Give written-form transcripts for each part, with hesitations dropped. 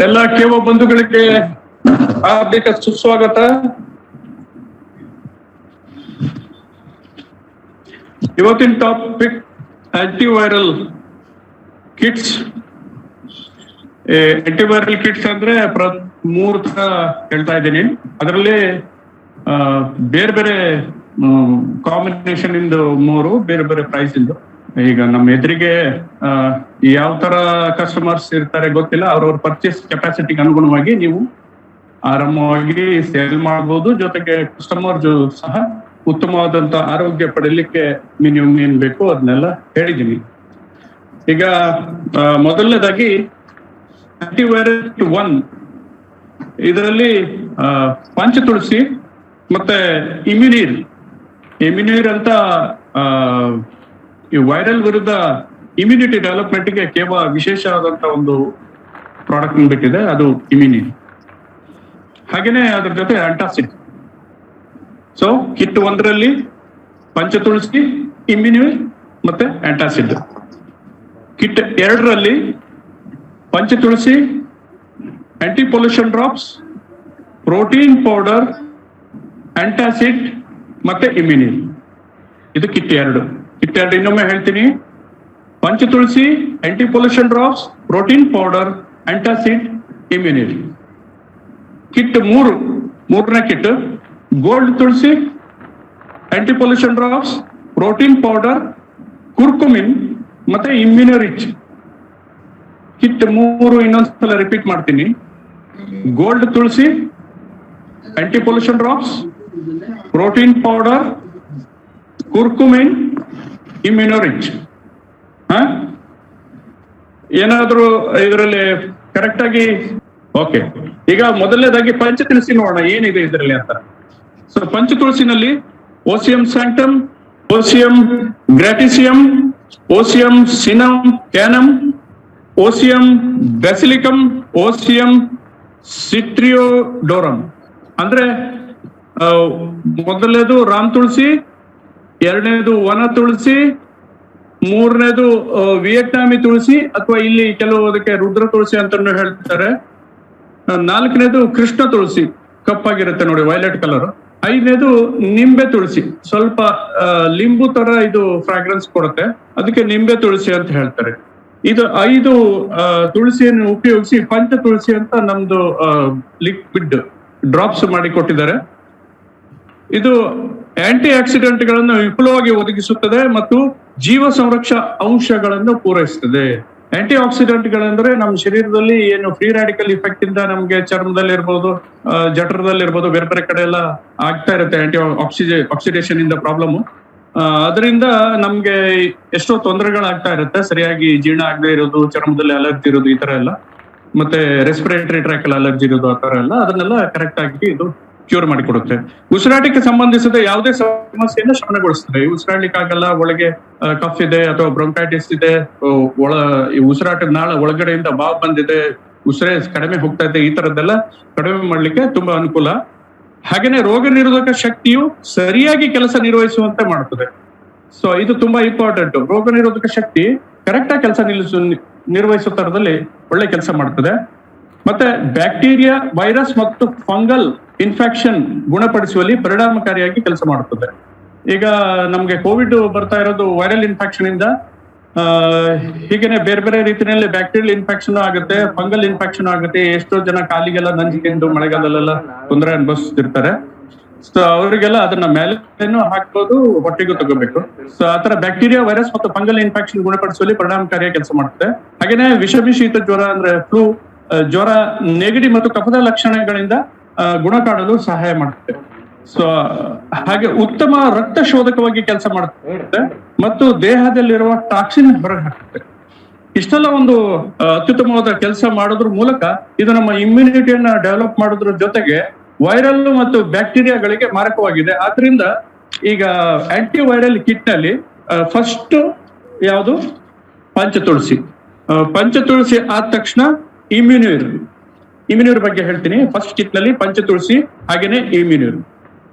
ಎಲ್ಲ ಕೇವ ಬಂಧುಗಳಿಗೆ ಹಾರ್ದಿಕ ಸುಸ್ವಾಗತ. ಇವತ್ತಿನ topic antiviral kits. Antiviral kits ಅಂದ್ರೆ ಮೂರು ತರ ಹೇಳ್ತಾ ಇದ್ದೀನಿ. ಅದರಲ್ಲಿ ಬೇರೆ ಬೇರೆ ಕಾಂಬಿನೇಷನ್ ಇಂದು ಮೂರು ಬೇರೆ ಬೇರೆ ಪ್ರೈಸ್ ಇಂದು. ಈಗ ನಮ್ಮ ಎದುರಿಗೆ ಯಾವ ತರ ಕಸ್ಟಮರ್ಸ್ ಇರ್ತಾರೆ ಗೊತ್ತಿಲ್ಲ. ಅವ್ರವ್ರ ಪರ್ಚೇಸ್ ಕೆಪಾಸಿಟಿಗೆ ಅನುಗುಣವಾಗಿ ನೀವು ಆರಾಮವಾಗಿ ಸೇಲ್ ಮಾಡಬಹುದು. ಜೊತೆಗೆ ಕಸ್ಟಮರ್ ಸಹ ಉತ್ತಮವಾದಂತ ಆರೋಗ್ಯ ಪಡೆಯಲಿಕ್ಕೆ ಮಿನಿಮಮ್ ಏನ್ ಬೇಕು ಅದನ್ನೆಲ್ಲ ಹೇಳಿದ್ದೀನಿ. ಈಗ ಮೊದಲನೇದಾಗಿ ಆಂಟಿವೈರಲ್ 1 ಇದರಲ್ಲಿ ಪಂಚ ತುಳಸಿ ಮತ್ತೆ ಇಮ್ಯುನೀರ್ ಅಂತ ಈ ವೈರಲ್ ವಿರುದ್ಧ ಇಮ್ಯುನಿಟಿ ಡೆವಲಪ್ಮೆಂಟ್ಗೆ ಕೇವಲ ವಿಶೇಷವಾದಂತ ಒಂದು ಪ್ರಾಡಕ್ಟ್ ಬಿಟ್ಟಿದೆ, ಅದು ಇಮ್ಯುನಿಟಿ. ಹಾಗೇನೆ ಅದ್ರ ಜೊತೆ ಆಂಟಾಸಿಡ್. ಸೊ ಕಿಟ್ 1ರಲ್ಲಿ ಪಂಚ ತುಳಸಿ, ಇಮ್ಯುನಿಟಿ ಮತ್ತೆ ಆಂಟಾಸಿಡ್. ಕಿಟ್ 2ರಲ್ಲಿ Panch Tulsi, anti pollution drops, protein powder, antacid ಮತ್ತೆ ಇಮ್ಯುನಿಟಿ. ಇದು ಕಿಟ್ 2. ಕಿಟ್ 2 ಇನ್ನೊಮ್ಮೆ ಹೇಳ್ತೀನಿ: Panch Tulsi, anti pollution drops, protein powder, antacid, immunity. Kit 3ನೇ kit gold Tulsi, anti pollution drops, protein powder, curcumin ಮತ್ತೆ immunorich. Kit 3 ಇನ್ನೊಂದ್ಸಲ ರಿಪೀಟ್ ಮಾಡ್ತೀನಿ: gold Tulsi, anti pollution drops, protein powder, curcumin, immunorich. ಏನಾದ್ರೂ ಇದರಲ್ಲಿ ಕರೆಕ್ಟ್ ಆಗಿ? ಓಕೆ. ಈಗ ಮೊದಲನೇದಾಗಿ ಪಂಚ ತುಳಸಿ ನೋಡೋಣ ಏನಿದೆ ಇದರಲ್ಲಿ ಅಂತ. ಸೊ ಪಂಚ ತುಳಸಿನಲ್ಲಿ ಓಸಿಯಂ ಸ್ಯಾಂಕ್ಟಮ್, ಓಸಿಯಂ ಗ್ರಾಟಿಸಿಯಂ, ಓಸಿಯಂ ಸಿನಮ್ ಕ್ಯಾನಮ್, ಓಸಿಯಂ ಬ್ಯಾಸಿಲಿಕಮ್, ಓಸಿಯಂ ಸಿಟ್ರಿಯೋಡೋರಮ್. ಅಂದ್ರೆ ಮೊದಲನೇದು ರಾಮ್ ತುಳಸಿ, 2ನೇದು ವನ ತುಳಸಿ, 3ನೇದು ವಿಯೆಟ್ನಾಮಿ ತುಳಸಿ ಅಥವಾ ಇಲ್ಲಿ ಕೆಲವುದಕ್ಕೆ ರುದ್ರ ತುಳಸಿ ಅಂತಾನು ಹೇಳ್ತಾರೆ, 4ನೇದು ಕೃಷ್ಣ ತುಳಸಿ, ಕಪ್ಪಾಗಿರುತ್ತೆ ನೋಡಿ, ವೈಲೆಟ್ ಕಲರ್. 5ನೇದು ನಿಂಬೆ ತುಳಸಿ, ಸ್ವಲ್ಪ ಲಿಂಬು ತರ ಇದು ಫ್ರಾಗ್ರೆನ್ಸ್ ಕೊಡುತ್ತೆ, ಅದಕ್ಕೆ ನಿಂಬೆ ತುಳಸಿ ಅಂತ ಹೇಳ್ತಾರೆ. ಇದು 5 ತುಳಸಿಯನ್ನು ಉಪಯೋಗಿಸಿ ಪಂಚ ತುಳಸಿ ಅಂತ ನಮ್ದು ಲಿಕ್ವಿಡ್ ಡ್ರಾಪ್ಸ್ ಮಾಡಿ ಕೊಟ್ಟಿದ್ದಾರೆ. ಇದು ಆಂಟಿ ಆಕ್ಸಿಡೆಂಟ್ ಗಳನ್ನು ವಿಪುಲವಾಗಿ ಒದಗಿಸುತ್ತದೆ ಮತ್ತು ಜೀವ ಸಂರಕ್ಷಾ ಅಂಶಗಳನ್ನು ಪೂರೈಸುತ್ತದೆ. ಆಂಟಿ ಆಕ್ಸಿಡೆಂಟ್ ಗಳಂದ್ರೆ ನಮ್ಮ ಶರೀರದಲ್ಲಿ ಏನು ಫ್ರೀ ರಾಡಿಕಲ್ ಇಫೆಕ್ಟ್ ಇಂದ ನಮ್ಗೆ ಚರ್ಮದಲ್ಲಿ ಇರ್ಬೋದು, ಜಠರದಲ್ಲಿ ಇರ್ಬೋದು, ಬೇರೆ ಬೇರೆ ಕಡೆ ಎಲ್ಲ ಆಗ್ತಾ ಇರುತ್ತೆ ಆಂಟಿ ಆಕ್ಸಿಡೇಷನ್ ಇಂದ ಪ್ರಾಬ್ಲಮ್. ಅದರಿಂದ ನಮ್ಗೆ ಎಷ್ಟೋ ತೊಂದರೆಗಳಾಗ್ತಾ ಇರುತ್ತೆ, ಸರಿಯಾಗಿ ಜೀರ್ಣ ಆಗದೆ ಇರೋದು, ಚರ್ಮದಲ್ಲಿ ಅಲರ್ಜಿ ಇರೋದು, ಈ ತರ ಎಲ್ಲ, ಮತ್ತೆ ರೆಸ್ಪಿರೇಟರಿ ಟ್ರ್ಯಾಕ್ ಅಲ್ಲಿ ಅಲರ್ಜಿ ಇರೋದು, ಆ ತರ ಎಲ್ಲ, ಅದನ್ನೆಲ್ಲ ಕರೆಕ್ಟ್ ಆಗಿ ಇದು ಕ್ಯೂರ್ ಮಾಡಿಕೊಡುತ್ತೆ. ಉಸಿರಾಟಕ್ಕೆ ಸಂಬಂಧಿಸಿದ ಯಾವುದೇ ಸಮಸ್ಯೆಯನ್ನು ಶಮನಗೊಳಿಸ್ತದೆ. ಉಸಿರಾಡ್ಲಿಕ್ಕೆ ಆಗಲ್ಲ, ಒಳಗೆ ಕಫ್ ಇದೆ ಅಥವಾ ಬ್ರೊಂಕೈಟಿಸ್ ಇದೆ, ಉಸಿರಾಟದ ನಾಳ ಒಳಗಡೆಯಿಂದ ಬಾವು ಬಂದಿದೆ, ಉಸಿರೇ ಕಡಿಮೆ ಹೋಗ್ತಾ ಇದೆ, ಈ ತರದ್ದೆಲ್ಲ ಕಡಿಮೆ ಮಾಡ್ಲಿಕ್ಕೆ ತುಂಬಾ ಅನುಕೂಲ. ಹಾಗೇನೆ ರೋಗ ನಿರೋಧಕ ಶಕ್ತಿಯು ಸರಿಯಾಗಿ ಕೆಲಸ ನಿರ್ವಹಿಸುವಂತೆ ಮಾಡುತ್ತದೆ. ಸೊ ಇದು ತುಂಬಾ ಇಂಪಾರ್ಟೆಂಟ್. ರೋಗ ನಿರೋಧಕ ಶಕ್ತಿ ಕರೆಕ್ಟ್ ಆಗಿ ಕೆಲಸ ನಿರ್ವಹಿಸೋ ತರದಲ್ಲಿ ಒಳ್ಳೆ ಕೆಲಸ ಮಾಡ್ತದೆ. ಮತ್ತೆ ಬ್ಯಾಕ್ಟೀರಿಯಾ, ವೈರಸ್ ಮತ್ತು ಫಂಗಲ್ ಇನ್ಫೆಕ್ಷನ್ ಗುಣಪಡಿಸುವಲ್ಲಿ ಪರಿಣಾಮಕಾರಿಯಾಗಿ ಕೆಲಸ ಮಾಡುತ್ತದೆ. ಈಗ ನಮ್ಗೆ ಕೋವಿಡ್ ಬರ್ತಾ ಇರೋದು ವೈರಲ್ ಇನ್ಫೆಕ್ಷನ್ ಇಂದ. ಹೀಗೇನೆ ಬೇರೆ ಬೇರೆ ರೀತಿಯಲ್ಲಿ ಬ್ಯಾಕ್ಟೀರಿಯಲ್ ಇನ್ಫೆಕ್ಷನ್ ಆಗುತ್ತೆ, ಫಂಗಲ್ ಇನ್ಫೆಕ್ಷನ್ ಆಗುತ್ತೆ. ಎಷ್ಟೋ ಜನ ಕಾಲಿಗೆಲ್ಲ ನಂಜಿಕೊಂಡು ಮಳೆಗಾಲದಲ್ಲೆಲ್ಲ ತೊಂದರೆ ಅನುಭವಿಸ್ತಿರ್ತಾರೆ. ಸೊ ಅವರಿಗೆಲ್ಲ ಅದನ್ನ ಮೇಲೇನು ಹಾಕ್ಬೋದು, ಹೊಟ್ಟೆಗೂ ತಗೋಬೇಕು. ಸೊ ಆತರ ಬ್ಯಾಕ್ಟೀರಿಯಾ, ವೈರಸ್ ಮತ್ತು ಫಂಗಲ್ ಇನ್ಫೆಕ್ಷನ್ ಗುಣಪಡಿಸುವಲ್ಲಿ ಪರಿಣಾಮಕಾರಿಯಾಗಿ ಕೆಲಸ ಮಾಡುತ್ತೆ. ಹಾಗೇನೆ ವಿಷಮಿ ಶೀತ ಜ್ವರ ಅಂದ್ರೆ ಫ್ಲೂ, ಜ್ವರ, ನೆಗಡಿ ಮತ್ತು ಕಫದ ಲಕ್ಷಣಗಳಿಂದ ಗುಣ ಕಾಣಲು ಸಹಾಯ ಮಾಡುತ್ತೆ. ಸೊ ಹಾಗೆ ಉತ್ತಮ ರಕ್ತ ಶೋಧಕವಾಗಿ ಕೆಲಸ ಮಾಡುತ್ತೆ ಮತ್ತು ದೇಹದಲ್ಲಿರುವ ಟಾಕ್ಸಿನ್ ಹೊರಗೆ ಹಾಕುತ್ತೆ. ಇಷ್ಟೆಲ್ಲ ಒಂದು ಅತ್ಯುತ್ತಮವಾದ ಕೆಲಸ ಮಾಡೋದ್ರ ಮೂಲಕ ಇದು ನಮ್ಮ ಇಮ್ಯುನಿಟಿಯನ್ನ ಡೆವಲಪ್ ಮಾಡೋದ್ರ ಜೊತೆಗೆ ವೈರಲ್ ಮತ್ತು ಬ್ಯಾಕ್ಟೀರಿಯಾಗಳಿಗೆ ಮಾರಕವಾಗಿದೆ. ಆದ್ರಿಂದ ಈಗ ಆಂಟಿ ವೈರಲ್ ಕಿಟ್ ನಲ್ಲಿ ಫಸ್ಟ್ ಯಾವುದು? ಪಂಚ ತುಳಸಿ. ಪಂಚ ತುಳಸಿ ಆದ ತಕ್ಷಣ ಇಮ್ಯುನೀರ್ ಬಗ್ಗೆ ಹೇಳ್ತೀನಿ. ಫಸ್ಟ್ ಕಿಟ್ ನಲ್ಲಿ ಪಂಚ ತುಳಸಿ, ಹಾಗೇನೆ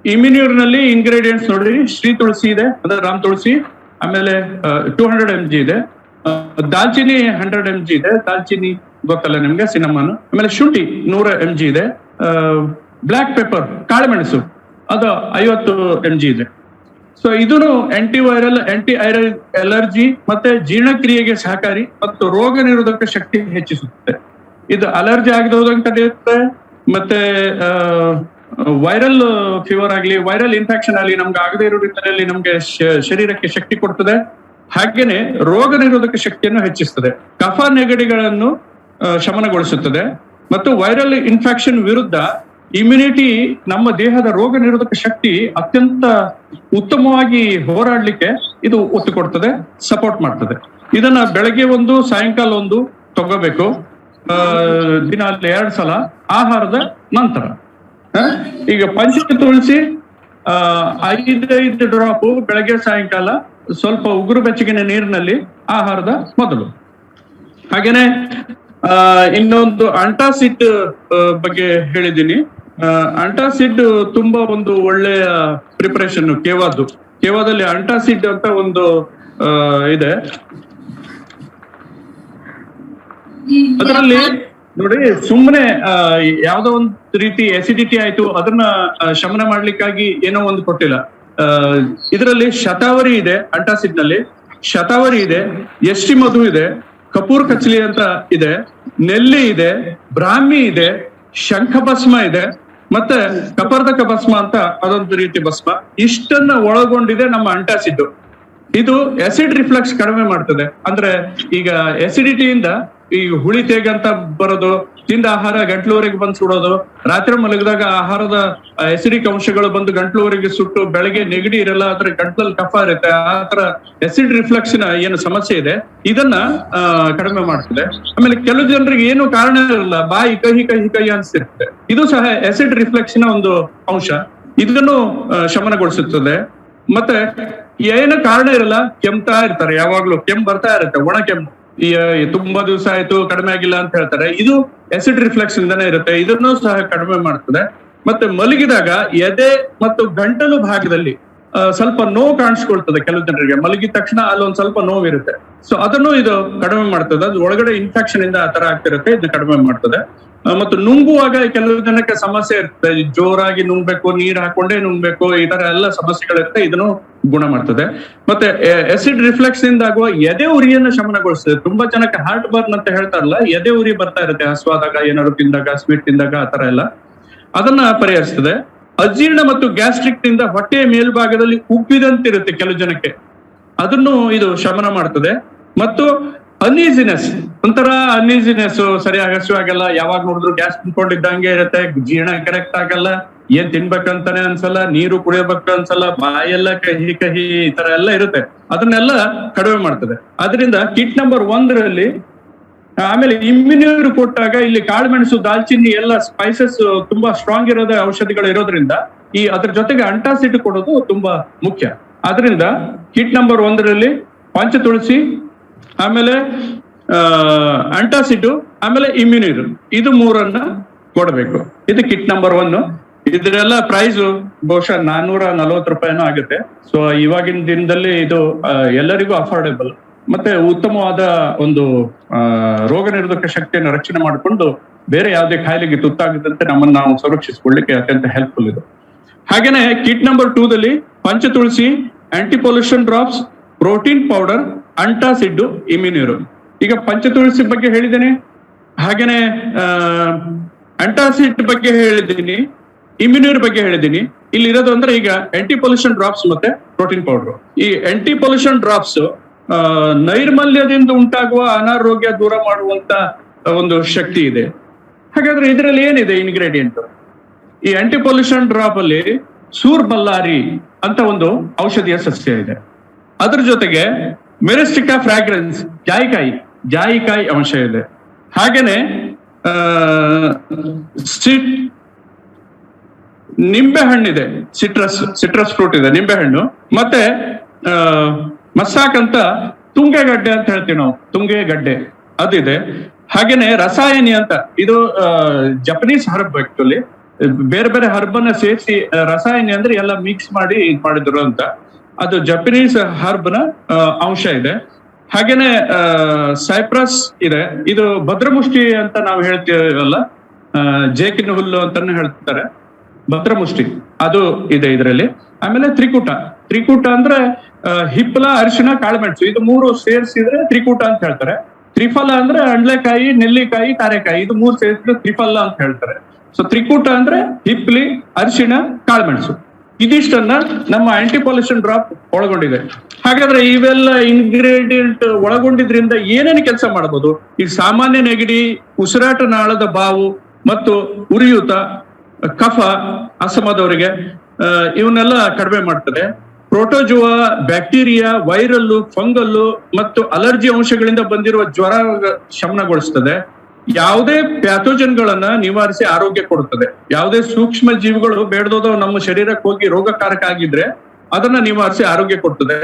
ಇಮ್ಯುನೀರ್ ನಲ್ಲಿ ಇಂಗ್ರೀಡಿಯೆಂಟ್ಸ್ ನೋಡ್ರಿ: ಶ್ರೀ ತುಳಸಿ ಇದೆ, ಅಂದ್ರೆ ರಾಮ್ ತುಳಸಿ, ಆಮೇಲೆ 200 mg ಇದೆ, ದಾಲ್ಚಿನಿ 100 mg ಇದೆ, ದಾಲ್ಚಿನಿ ಗೊತ್ತಲ್ಲ ನಿಮ್ಗೆ, ಸಿನಮನ್. ಆಮೇಲೆ ಶುಂಠಿ 100 mg ಇದೆ. ಬ್ಲಾಕ್ ಪೆಪ್ಪರ್, ಕಾಳುಮೆಣಸು, ಅದು 50 mg ಇದೆ. ಸೊ ಇದನ್ನು ಆಂಟಿವೈರಲ್, ಆಂಟಿ ಅಲರ್ಜಿ ಮತ್ತೆ ಜೀರ್ಣಕ್ರಿಯೆಗೆ ಸಹಕಾರಿ ಮತ್ತು ರೋಗ ನಿರೋಧಕ ಶಕ್ತಿ ಹೆಚ್ಚಿಸುತ್ತೆ. ಇದು ಅಲರ್ಜಿ ಆಗದೆ ಹೋದಂಗೆ ತಡೆಯುತ್ತೆ. ಮತ್ತೆ ವೈರಲ್ ಫೀವರ್ ಆಗ್ಲಿ, ವೈರಲ್ ಇನ್ಫೆಕ್ಷನ್ ಆಗಲಿ ನಮ್ಗೆ ಆಗದೆ ಇರೋ ರೀತಿಯಲ್ಲಿ ನಮ್ಗೆ ಶರೀರಕ್ಕೆ ಶಕ್ತಿ ಕೊಡ್ತದೆ. ಹಾಗೇನೆ ರೋಗ ನಿರೋಧಕ ಶಕ್ತಿಯನ್ನು ಹೆಚ್ಚಿಸ್ತದೆ. ಕಫ ನೆಗಡಿಗಳನ್ನು ಶಮನಗೊಳಿಸುತ್ತದೆ ಮತ್ತು ವೈರಲ್ ಇನ್ಫೆಕ್ಷನ್ ವಿರುದ್ಧ ಇಮ್ಯುನಿಟಿ, ನಮ್ಮ ದೇಹದ ರೋಗ ನಿರೋಧಕ ಶಕ್ತಿ ಅತ್ಯಂತ ಉತ್ತಮವಾಗಿ ಹೋರಾಡ್ಲಿಕ್ಕೆ ಇದು ಒತ್ತು ಕೊಡ್ತದೆ, ಸಪೋರ್ಟ್ ಮಾಡ್ತದೆ. ಇದನ್ನ ಬೆಳಗ್ಗೆ 1, ಸಾಯಂಕಾಲ 1 ತಗೋಬೇಕು, ದಿನ 2 ಸಲ ಆಹಾರದ ನಂತರ. ಈಗ ಪಂಚ ತುಳಸಿ 5 ಡ್ರಾಪ್ ಬೆಳಗ್ಗೆ ಸಾಯಂಕಾಲ ಸ್ವಲ್ಪ ಉಗುರು ಬೆಚ್ಚಗಿನ ನೀರಿನಲ್ಲಿ ಆಹಾರದ ಮೊದಲು. ಹಾಗೇನೆ ಇನ್ನೊಂದು ಅಂಟಾಸಿಡ್ ಬಗ್ಗೆ ಹೇಳಿದ್ದೀನಿ. ಅಂಟಾಸಿಡ್ ತುಂಬಾ ಒಂದು ಒಳ್ಳೆಯ ಪ್ರಿಪರೇಷನ್. ಕೇವಾದಲ್ಲಿ ಅಂಟಾಸಿಡ್ ಅಂತ ಒಂದು ಇದೆ. ಅದರಲ್ಲಿ ನೋಡಿ, ಸುಮ್ಮನೆ ಯಾವ್ದೋ ಒಂದು ರೀತಿ ಎಸಿಡಿಟಿ ಆಯ್ತು ಅದನ್ನ ಶಮನ ಮಾಡ್ಲಿಕ್ಕಾಗಿ ಏನೋ ಒಂದು ಕೊಟ್ಟಿಲ್ಲ. ಇದರಲ್ಲಿ ಶತಾವರಿ ಇದೆ, ಅಂಟಾಸಿಡ್ ನಲ್ಲಿ ಶತಾವರಿ ಇದೆ, ಎಷ್ಟಿ ಮಧು ಇದೆ, ಕಪೂರ್ ಕಚ್ಲಿ ಅಂತ ಇದೆ, ನೆಲ್ಲಿ ಇದೆ, ಬ್ರಾಹ್ಮಿ ಇದೆ, ಶಂಖ ಭಸ್ಮ ಇದೆ, ಮತ್ತೆ ಕಪರ್ದಕ ಭಸ್ಮ ಅಂತ ಅದೊಂದು ರೀತಿ ಭಸ್ಮ. ಇಷ್ಟನ್ನ ಒಳಗೊಂಡಿದೆ ನಮ್ಮ ಅಂಟಾಸಿಡ್. ಇದು ಆಸಿಡ್ ರಿಫ್ಲಕ್ಸ್ ಕಡಿಮೆ ಮಾಡ್ತದೆ. ಅಂದ್ರೆ ಈಗ ಆಸಿಡಿಟಿಯಿಂದ ಈ ಹುಳಿ ತೇಗಂತ ಬರೋದು, ತಿಂದ ಆಹಾರ ಗಂಟ್ಲುವರೆಗೆ ಬಂದು ಸುಡೋದು, ರಾತ್ರಿ ಮಲಗಿದಾಗ ಆಹಾರದ ಆಸಿಡಿಕ್ ಅಂಶಗಳು ಬಂದು ಗಂಟ್ಲುವರೆಗೆ ಸುಟ್ಟು ಬೆಳಗ್ಗೆ ನೆಗಡಿ ಇರಲ್ಲ, ಆದ್ರೆ ಗಂಟ್ಲಲ್ಲಿ ಕಫ ಇರುತ್ತೆ. ಆತರ ಆಸಿಡ್ ರಿಫ್ಲಕ್ಸ್ ನ ಏನು ಸಮಸ್ಯೆ ಇದೆ ಇದನ್ನ ಕಡಿಮೆ ಮಾಡ್ತದೆ. ಆಮೇಲೆ ಕೆಲವು ಜನರಿಗೆ ಏನು ಕಾರಣ ಇರಲ್ಲ, ಬಾಯಿ ಕಹಿ ಅನ್ಸಿರುತ್ತೆ. ಇದು ಸಹ ಆಸಿಡ್ ರಿಫ್ಲೆಕ್ಸ್ ನ ಒಂದು ಅಂಶ. ಇದನ್ನು ಶಮನಗೊಳಿಸುತ್ತದೆ. ಮತ್ತೆ ಏನು ಕಾರಣ ಇರಲ್ಲ, ಕೆಮ್ತಾ ಇರ್ತಾರೆ, ಯಾವಾಗ್ಲೂ ಕೆಮ್ಮು ಬರ್ತಾ ಇರುತ್ತೆ, ಒಣ ಕೆಮ್ಮು, ತುಂಬಾ ದಿವಸ ಆಯ್ತು ಕಡಿಮೆ ಆಗಿಲ್ಲ ಅಂತ ಹೇಳ್ತಾರೆ. ಇದು ಆಸಿಡ್ ರಿಫ್ಲೆಕ್ಸ್ ಇಂದಾನೆ ಇರುತ್ತೆ. ಇದನ್ನು ಸಹ ಕಡಿಮೆ ಮಾಡ್ತದೆ. ಮತ್ತೆ ಮಲಗಿದಾಗ ಎದೆ ಮತ್ತು ಗಂಟಲು ಭಾಗದಲ್ಲಿ ಸ್ವಲ್ಪ ನೋವು ಕಾಣಿಸ್ಕೊಳ್ತದೆ ಕೆಲವು ಜನರಿಗೆ. ಮಲಗಿದ ತಕ್ಷಣ ಅಲ್ಲೊಂದ್ ಸ್ವಲ್ಪ ನೋವಿರುತ್ತೆ. ಸೊ ಅದನ್ನು ಇದು ಕಡಿಮೆ ಮಾಡ್ತದೆ. ಅದು ಒಳಗಡೆ ಇನ್ಫೆಕ್ಷನ್ ಇಂದ ಆತರ ಆಗ್ತಿರುತ್ತೆ, ಇದು ಕಡಿಮೆ ಮಾಡ್ತದೆ. ಮತ್ತು ನುಂಗುವಾಗ ಕೆಲವು ಜನಕ್ಕೆ ಸಮಸ್ಯೆ ಇರ್ತದೆ, ಜೋರಾಗಿ ನುಂಗ್ಬೇಕು, ನೀರ್ ಹಾಕೊಂಡೇ ನುಂಗ್ಬೇಕು, ಈ ತರ ಎಲ್ಲ ಸಮಸ್ಯೆಗಳಿರುತ್ತೆ. ಇದನ್ನು ಗುಣ ಮಾಡ್ತದೆ. ಮತ್ತೆ ಆಸಿಡ್ ರಿಫ್ಲೆಕ್ಸ್ ಇಂದ ಆಗುವ ಎದೆ ಉರಿಯನ್ನು ಶಮನಗೊಳಿಸ್ತದೆ. ತುಂಬಾ ಜನಕ್ಕೆ ಹಾರ್ಟ್ ಬರ್ನ್ ಅಂತ ಹೇಳ್ತಾರಲ್ಲ, ಎದೆ ಉರಿ ಬರ್ತಾ ಇರುತ್ತೆ ಹಸುವಾದಾಗ, ಏನಾದ್ರು ತಿಂದಾಗ, ಸ್ವೀಟ್ ತಿಂದಾಗ, ಆತರ ಎಲ್ಲ. ಅದನ್ನ ಪರಿಹರಿಸ್ತದೆ. ಅಜೀರ್ಣ ಮತ್ತು ಗ್ಯಾಸ್ಟ್ರಿಕ್ ನಿಂದ ಹೊಟ್ಟೆಯ ಮೇಲ್ಭಾಗದಲ್ಲಿ ಉಬ್ಬಿದಂತಿರುತ್ತೆ ಕೆಲವು ಜನಕ್ಕೆ, ಅದನ್ನು ಇದು ಶಮನ ಮಾಡ್ತದೆ. ಮತ್ತು ಅನ್ಈಸಿನೆಸ್, ಒಂಥರ ಅನ್ಈಸಿನೆಸ್, ಸರಿಯಾಗಿ ಹಸಿವಾಗಲ್ಲ, ಯಾವಾಗ ನೋಡಿದ್ರು ಗ್ಯಾಸ್ ತುಂಬಿಕೊಂಡಿದ್ದಂಗೆ ಇರುತ್ತೆ, ಜೀರ್ಣ ಕರೆಕ್ಟ್ ಆಗಲ್ಲ, ಏನ್ ತಿನ್ಬೇಕಂತಾನೆ ಅನ್ಸಲ್ಲ, ನೀರು ಕುಡಿಯಬೇಕು ಅನ್ಸಲ್ಲ, ಬಾಯೆಲ್ಲ ಕಹಿ ಈ ತರ ಎಲ್ಲ ಇರುತ್ತೆ. ಅದನ್ನೆಲ್ಲ ಕಡಿಮೆ ಮಾಡ್ತದೆ. ಅದರಿಂದ ಕಿಟ್ ನಂಬರ್ 1 ಆಮೇಲೆ ಇಮ್ಯುನಿಯರ್ ಕೊಟ್ಟಾಗ ಇಲ್ಲಿ ಕಾಳುಮೆಣಸು, ದಾಲ್ಚಿನ್ನಿ ಎಲ್ಲ ಸ್ಪೈಸಸ್ ತುಂಬಾ ಸ್ಟ್ರಾಂಗ್ ಇರೋದ ಔಷಧಿಗಳು ಇರೋದ್ರಿಂದ ಅದ್ರ ಜೊತೆಗೆ ಅಂಟಾಸಿಡ್ ಕೊಡೋದು ತುಂಬಾ ಮುಖ್ಯ. ಆದ್ರಿಂದ ಕಿಟ್ ನಂಬರ್ 1 ಪಂಚ ತುಳಸಿ, ಆಮೇಲೆ ಅಂಟಾಸಿಡ್, ಆಮೇಲೆ ಇಮ್ಯುನಿಯರ್, ಇದು 3 ಕೊಡಬೇಕು. ಇದು ಕಿಟ್ ನಂಬರ್ 1. ಇದರೆಲ್ಲ ಪ್ರೈಸ್ ಬಹುಶಃ 440 ರೂಪಾಯಿನೂ ಆಗುತ್ತೆ. ಸೊ ಇವಾಗಿನ ದಿನದಲ್ಲಿ ಇದು ಎಲ್ಲರಿಗೂ ಅಫೋರ್ಡೆಬಲ್ ಮತ್ತೆ ಉತ್ತಮವಾದ ಒಂದು ರೋಗ ನಿರೋಧಕ ಶಕ್ತಿಯನ್ನು ರಕ್ಷಣೆ ಮಾಡಿಕೊಂಡು ಬೇರೆ ಯಾವುದೇ ಕಾಯಿಲೆಗೆ ತುತ್ತಾಗದಂತೆ ನಮ್ಮನ್ನು ನಾವು ಸಂರಕ್ಷಿಸಿಕೊಳ್ಳಿಕ್ಕೆ ಅತ್ಯಂತ ಹೆಲ್ಪ್ಫುಲ್ ಇದು. ಹಾಗೇನೆ kit number 2 Panch Tulsi, anti pollution drops, protein powder, antacid, immunity. ಈಗ ಪಂಚ ತುಳಸಿ ಬಗ್ಗೆ ಹೇಳಿದ್ದೇನೆ, ಹಾಗೇನೆ ಅಂಟಾಸಿಡ್ ಬಗ್ಗೆ ಹೇಳಿದ್ದೀನಿ, ಇಮ್ಯುನಿಯರ್ ಬಗ್ಗೆ ಹೇಳಿದ್ದೀನಿ. ಇಲ್ಲಿ ಇರೋದು ಅಂದ್ರೆ ಈಗ ಆಂಟಿ ಪೊಲ್ಯೂಷನ್ ಡ್ರಾಪ್ಸ್ ಮತ್ತೆ ಪ್ರೋಟೀನ್ ಪೌಡರ್. ಈ ಆಂಟಿ ಪೊಲ್ಯೂಷನ್ ಡ್ರಾಪ್ಸ್ ನೈರ್ಮಲ್ಯದಿಂದ ಉಂಟಾಗುವ ಅನಾರೋಗ್ಯ ದೂರ ಮಾಡುವಂತ ಒಂದು ಶಕ್ತಿ ಇದೆ. ಹಾಗಾದ್ರೆ ಇದರಲ್ಲಿ ಏನಿದೆ ಇಂಗ್ರೀಡಿಯೆಂಟ್? ಈ ಆಂಟಿ ಪೊಲ್ಯೂಷನ್ ಡ್ರಾಪ್ ಅಲ್ಲಿ ಸೂರ್ ಬಲ್ಲಾರಿ ಅಂತ ಒಂದು ಔಷಧಿಯ ಸಸ್ಯ ಇದೆ. ಅದ್ರ ಜೊತೆಗೆ ಮೆರಿಸ್ಟಿಕಾ ಫ್ರಾಗ್ರೆನ್ಸ್, ಜಾಯಿಕಾಯಿ ಅಂಶ ಇದೆ. ಹಾಗೇನೆ ನಿಂಬೆ ಹಣ್ಣಿದೆ, ಸಿಟ್ರಸ್ ಫ್ರೂಟ್ ಇದೆ, ನಿಂಬೆ ಹಣ್ಣು. ಮತ್ತೆ ಮಸ್ಸಾಕ್ ಅಂತ ತುಂಗೆಗಡ್ಡೆ ಅಂತ ಹೇಳ್ತೀವಿ ನಾವು, ತುಂಗೆಗಡ್ಡೆ ಅದಿದೆ. ಹಾಗೇನೆ ರಸಾಯನಿ ಅಂತ, ಇದು ಜಪನೀಸ್ ಹರ್ಬ್. ಆಕ್ಚುಲಿ ಬೇರೆ ಬೇರೆ ಹರ್ಬನ್ನ ಸೇರಿಸಿ ರಸಾಯನಿ ಅಂದ್ರೆ ಎಲ್ಲ ಮಿಕ್ಸ್ ಮಾಡಿ ಮಾಡಿದ್ರು ಅಂತ. ಅದು ಜಪನೀಸ್ ಹರ್ಬ್ನ ಅಂಶ ಇದೆ. ಹಾಗೇನೆ ಸೈಪ್ರಸ್ ಇದೆ, ಇದು ಭದ್ರಮುಷ್ಟಿ ಅಂತ ನಾವು ಹೇಳ್ತೀವಲ್ಲ, ಜೇಕಿನ ಹುಲ್ಲು ಅಂತಾನೆ ಹೇಳ್ತಾರೆ, ಭದ್ರಮುಷ್ಟಿ ಅದು ಇದೆ ಇದರಲ್ಲಿ. ಆಮೇಲೆ ತ್ರಿಕೂಟ ಅಂದ್ರೆ ಹಿಪ್ಪಲ, ಅರಿಶಿಣ, ಕಾಳುಮೆಣಸು, ಇದು 3 ಸೇರಿಸಿದ್ರೆ ತ್ರಿಕೂಟ ಅಂತ ಹೇಳ್ತಾರೆ. ತ್ರಿಫಲ ಅಂದ್ರೆ ಅಂಡ್ಲೆಕಾಯಿ, ನೆಲ್ಲಿಕಾಯಿ, ಕಾರೆಕಾಯಿ, ಇದು 3 ಸೇರಿಸಿದ್ರೆ ತ್ರಿಫಲ ಅಂತ ಹೇಳ್ತಾರೆ. ಸೊ ತ್ರಿಕೂಟ ಅಂದ್ರೆ ಹಿಪ್ಲಿ, ಅರಿಶಿಣ, ಕಾಳುಮೆಣಸು, ಇದಿಷ್ಟನ್ನ ನಮ್ಮ ಆಂಟಿ ಪೊಲ್ಯೂಷನ್ ಡ್ರಾಪ್ ಒಳಗೊಂಡಿದೆ. ಹಾಗಾದ್ರೆ ಇವೆಲ್ಲ ಇಂಗ್ರೀಡಿಯಂಟ್ ಒಳಗೊಂಡಿದ್ರಿಂದ ಏನೇನು ಕೆಲಸ ಮಾಡಬಹುದು? ಈ ಸಾಮಾನ್ಯ ನೆಗಡಿ, ಉಸಿರಾಟ ನಾಳದ ಬಾವು ಮತ್ತು ಉರಿಯೂತ, ಕಫ, ಅಸಮದವರಿಗೆ ಇವನ್ನೆಲ್ಲ ಕಡಿಮೆ ಮಾಡ್ತದೆ. ಪ್ರೋಟೋಜುವಾ, ಬ್ಯಾಕ್ಟೀರಿಯಾ, ವೈರಲ್ಲು, ಫಂಗಲ್ಲು ಮತ್ತು ಅಲರ್ಜಿ ಅಂಶಗಳಿಂದ ಬಂದಿರುವ ಜ್ವರ ಶಮನಗೊಳಿಸ್ತದೆ. ಯಾವುದೇ ಪ್ಯಾಥೋಜನ್ಗಳನ್ನ ನಿವಾರಿಸಿ ಆರೋಗ್ಯ ಕೊಡುತ್ತದೆ. ಯಾವುದೇ ಸೂಕ್ಷ್ಮ ಜೀವಿಗಳು ಬೇಡದೋದು ನಮ್ಮ ಶರೀರಕ್ಕೆ ಹೋಗಿ ರೋಗಕಾರಕ ಆಗಿದ್ರೆ ಅದನ್ನ ನಿವಾರಿಸಿ ಆರೋಗ್ಯ ಕೊಡ್ತದೆ.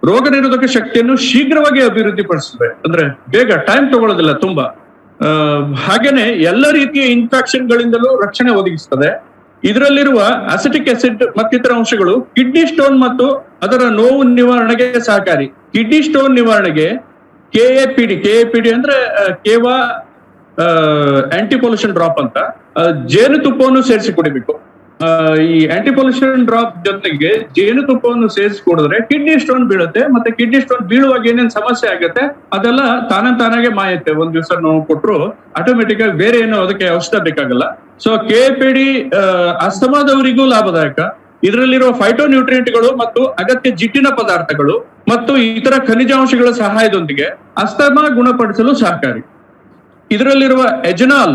ರೋಗ ನಿರೋಧಕ ಶಕ್ತಿಯನ್ನು ಶೀಘ್ರವಾಗಿ ಅಭಿವೃದ್ಧಿ ಪಡಿಸ್ತದೆ, ಅಂದ್ರೆ ಬೇಗ ಟೈಮ್ ತಗೊಳ್ಳೋದಿಲ್ಲ ತುಂಬಾ. ಹಾಗೇನೆ ಎಲ್ಲ ರೀತಿಯ ಇನ್ಫೆಕ್ಷನ್ ಗಳಿಂದಲೂ ರಕ್ಷಣೆ ಒದಗಿಸ್ತದೆ. ಇದರಲ್ಲಿರುವ ಅಸಿಟಿಕ್ ಆಸಿಡ್ ಮತ್ತಿತರ ಅಂಶಗಳು ಕಿಡ್ನಿ ಸ್ಟೋನ್ ಮತ್ತು ಅದರ ನೋವು ನಿವಾರಣೆಗೆ ಸಹಕಾರಿ. ಕಿಡ್ನಿ ಸ್ಟೋನ್ ನಿವಾರಣೆಗೆ ಕೆಎಪಿಡಿ ಅಂದ್ರೆ ಕೇವಾ ಆಂಟಿ ಪೊಲ್ಯೂಷನ್ ಡ್ರಾಪ್ ಅಂತ ಜೇನುತುಪ್ಪವನ್ನು ಸೇರಿಸಿ ಕುಡಿಬೇಕು. ಈ ಆಂಟಿ ಪೊಲ್ಯೂಷನ್ ಡ್ರಾಪ್ ಜೊತೆಗೆ ಜೇನುತುಪ್ಪವನ್ನು ಸೇರಿಸಿ ಕುಡಿದ್ರೆ ಕಿಡ್ನಿ ಸ್ಟೋನ್ ಬೀಳುತ್ತೆ, ಮತ್ತೆ ಕಿಡ್ನಿ ಸ್ಟೋನ್ ಬೀಳುವಾಗ ಏನೇನ್ ಸಮಸ್ಯೆ ಆಗುತ್ತೆ ಅದೆಲ್ಲ ತಾನಾಗೆ ಮಾಯುತ್ತೆ. ಒಂದ್ ದಿವಸ ನೋವು ಕೊಟ್ರು ಆಟೋಮೆಟಿಕ್ ಆಗಿ ಬೇರೆ ಏನು ಅದಕ್ಕೆ ಔಷಧ ಬೇಕಾಗಲ್ಲ. ಸೊ ಕೆಪಿಡಿ ಅಸ್ತಮಾದವರಿಗೂ ಲಾಭದಾಯಕ. ಇದರಲ್ಲಿರುವ ಫೈಟೋನ್ಯೂಟ್ರಿಯೆಂಟ್ಗಳು ಮತ್ತು ಅಗತ್ಯ ಜಿಟ್ಟಿನ ಪದಾರ್ಥಗಳು ಮತ್ತು ಇತರ ಖನಿಜಾಂಶಗಳ ಸಹಾಯದೊಂದಿಗೆ ಅಸ್ತಮಾ ಗುಣಪಡಿಸಲು ಸಹಕಾರಿ. ಇದರಲ್ಲಿರುವ ಎಜನಾಲ್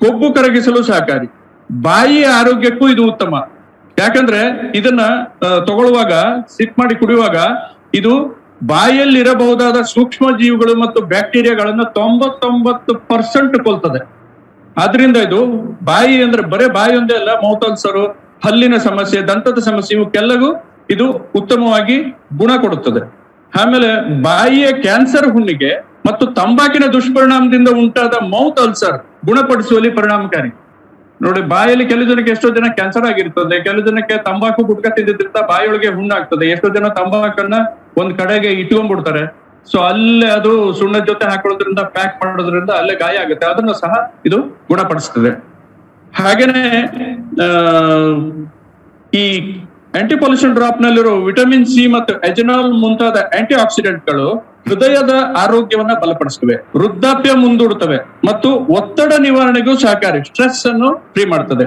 ಕೊಬ್ಬು ಕರಗಿಸಲು ಸಹಕಾರಿ. ಬಾಯಿಯ ಆರೋಗ್ಯಕ್ಕೂ ಇದು ಉತ್ತಮ. ಯಾಕಂದ್ರೆ ಇದನ್ನ ತಗೊಳ್ಳುವಾಗ, ಸಿಪ್ ಮಾಡಿ ಕುಡಿಯುವಾಗ ಇದು ಬಾಯಲ್ಲಿರಬಹುದಾದ ಸೂಕ್ಷ್ಮ ಜೀವಿಗಳು ಮತ್ತು ಬ್ಯಾಕ್ಟೀರಿಯಾಗಳನ್ನ 99% ಕೊಲ್ತದೆ. ಆದ್ರಿಂದ ಇದು ಬಾಯಿ ಅಂದ್ರೆ ಬರೇ ಬಾಯಿ ಒಂದೇ ಅಲ್ಲ, ಮೌತ್ ಅಲ್ಸರು, ಹಲ್ಲಿನ ಸಮಸ್ಯೆ, ದಂತದ ಸಮಸ್ಯೆ ಇವಕ್ಕೆಲ್ಲಗೂ ಇದು ಉತ್ತಮವಾಗಿ ಗುಣ ಕೊಡುತ್ತದೆ. ಆಮೇಲೆ ಬಾಯಿಯ ಕ್ಯಾನ್ಸರ್ ಹುಣ್ಣಿಗೆ ಮತ್ತು ತಂಬಾಕಿನ ದುಷ್ಪರಿಣಾಮದಿಂದ ಉಂಟಾದ ಮೌತ್ ಅಲ್ಸರ್ ಗುಣಪಡಿಸುವಲ್ಲಿ ಪರಿಣಾಮಕಾರಿ. ನೋಡಿ, ಬಾಯಲ್ಲಿ ಕೆಲವು ಜನಕ್ಕೆ ಎಷ್ಟೋ ಜನ ಕ್ಯಾನ್ಸರ್ ಆಗಿರ್ತದೆ, ಕೆಲವು ಜನಕ್ಕೆ ತಂಬಾಕು ಗುಟ್ಕ ತಿಂದಿದ್ರಿಂದ ಬಾಯಿಯೊಳಗೆ ಹುಣ್ಣಾಗ್ತದೆ. ಎಷ್ಟೋ ಜನ ತಂಬಾಕನ್ನ ಒಂದ್ ಕಡೆಗೆ ಇಟ್ಕೊಂಡ್ಬಿಡ್ತಾರೆ. ಸೊ ಅಲ್ಲೇ ಅದು ಸುಣ್ಣದ ಜೊತೆ ಹಾಕೊಳ್ಳೋದ್ರಿಂದ, ಪ್ಯಾಕ್ ಮಾಡೋದ್ರಿಂದ ಅಲ್ಲೇ ಗಾಯ ಆಗುತ್ತೆ. ಅದನ್ನು ಸಹ ಇದು ಗುಣಪಡಿಸ್ತದೆ. ಹಾಗೇನೆ ಈ ಆಂಟಿ ಪೊಲ್ಯೂಷನ್ ಡ್ರಾಪ್ ನಲ್ಲಿರೋ ವಿಟಮಿನ್ ಸಿ ಮತ್ತು ಎಜನಾಲ್ ಮುಂತಾದ ಆಂಟಿ ಆಕ್ಸಿಡೆಂಟ್ಗಳು ಹೃದಯದ ಆರೋಗ್ಯವನ್ನ ಬಲಪಡಿಸ್ತವೆ, ವೃದ್ಧಾಪ್ಯ ಮುಂದೂಡುತ್ತವೆ ಮತ್ತು ಒತ್ತಡ ನಿವಾರಣೆಗೂ ಸಹಕಾರಿ. ಸ್ಟ್ರೆಸ್ ಅನ್ನು ಫ್ರೀ ಮಾಡ್ತದೆ.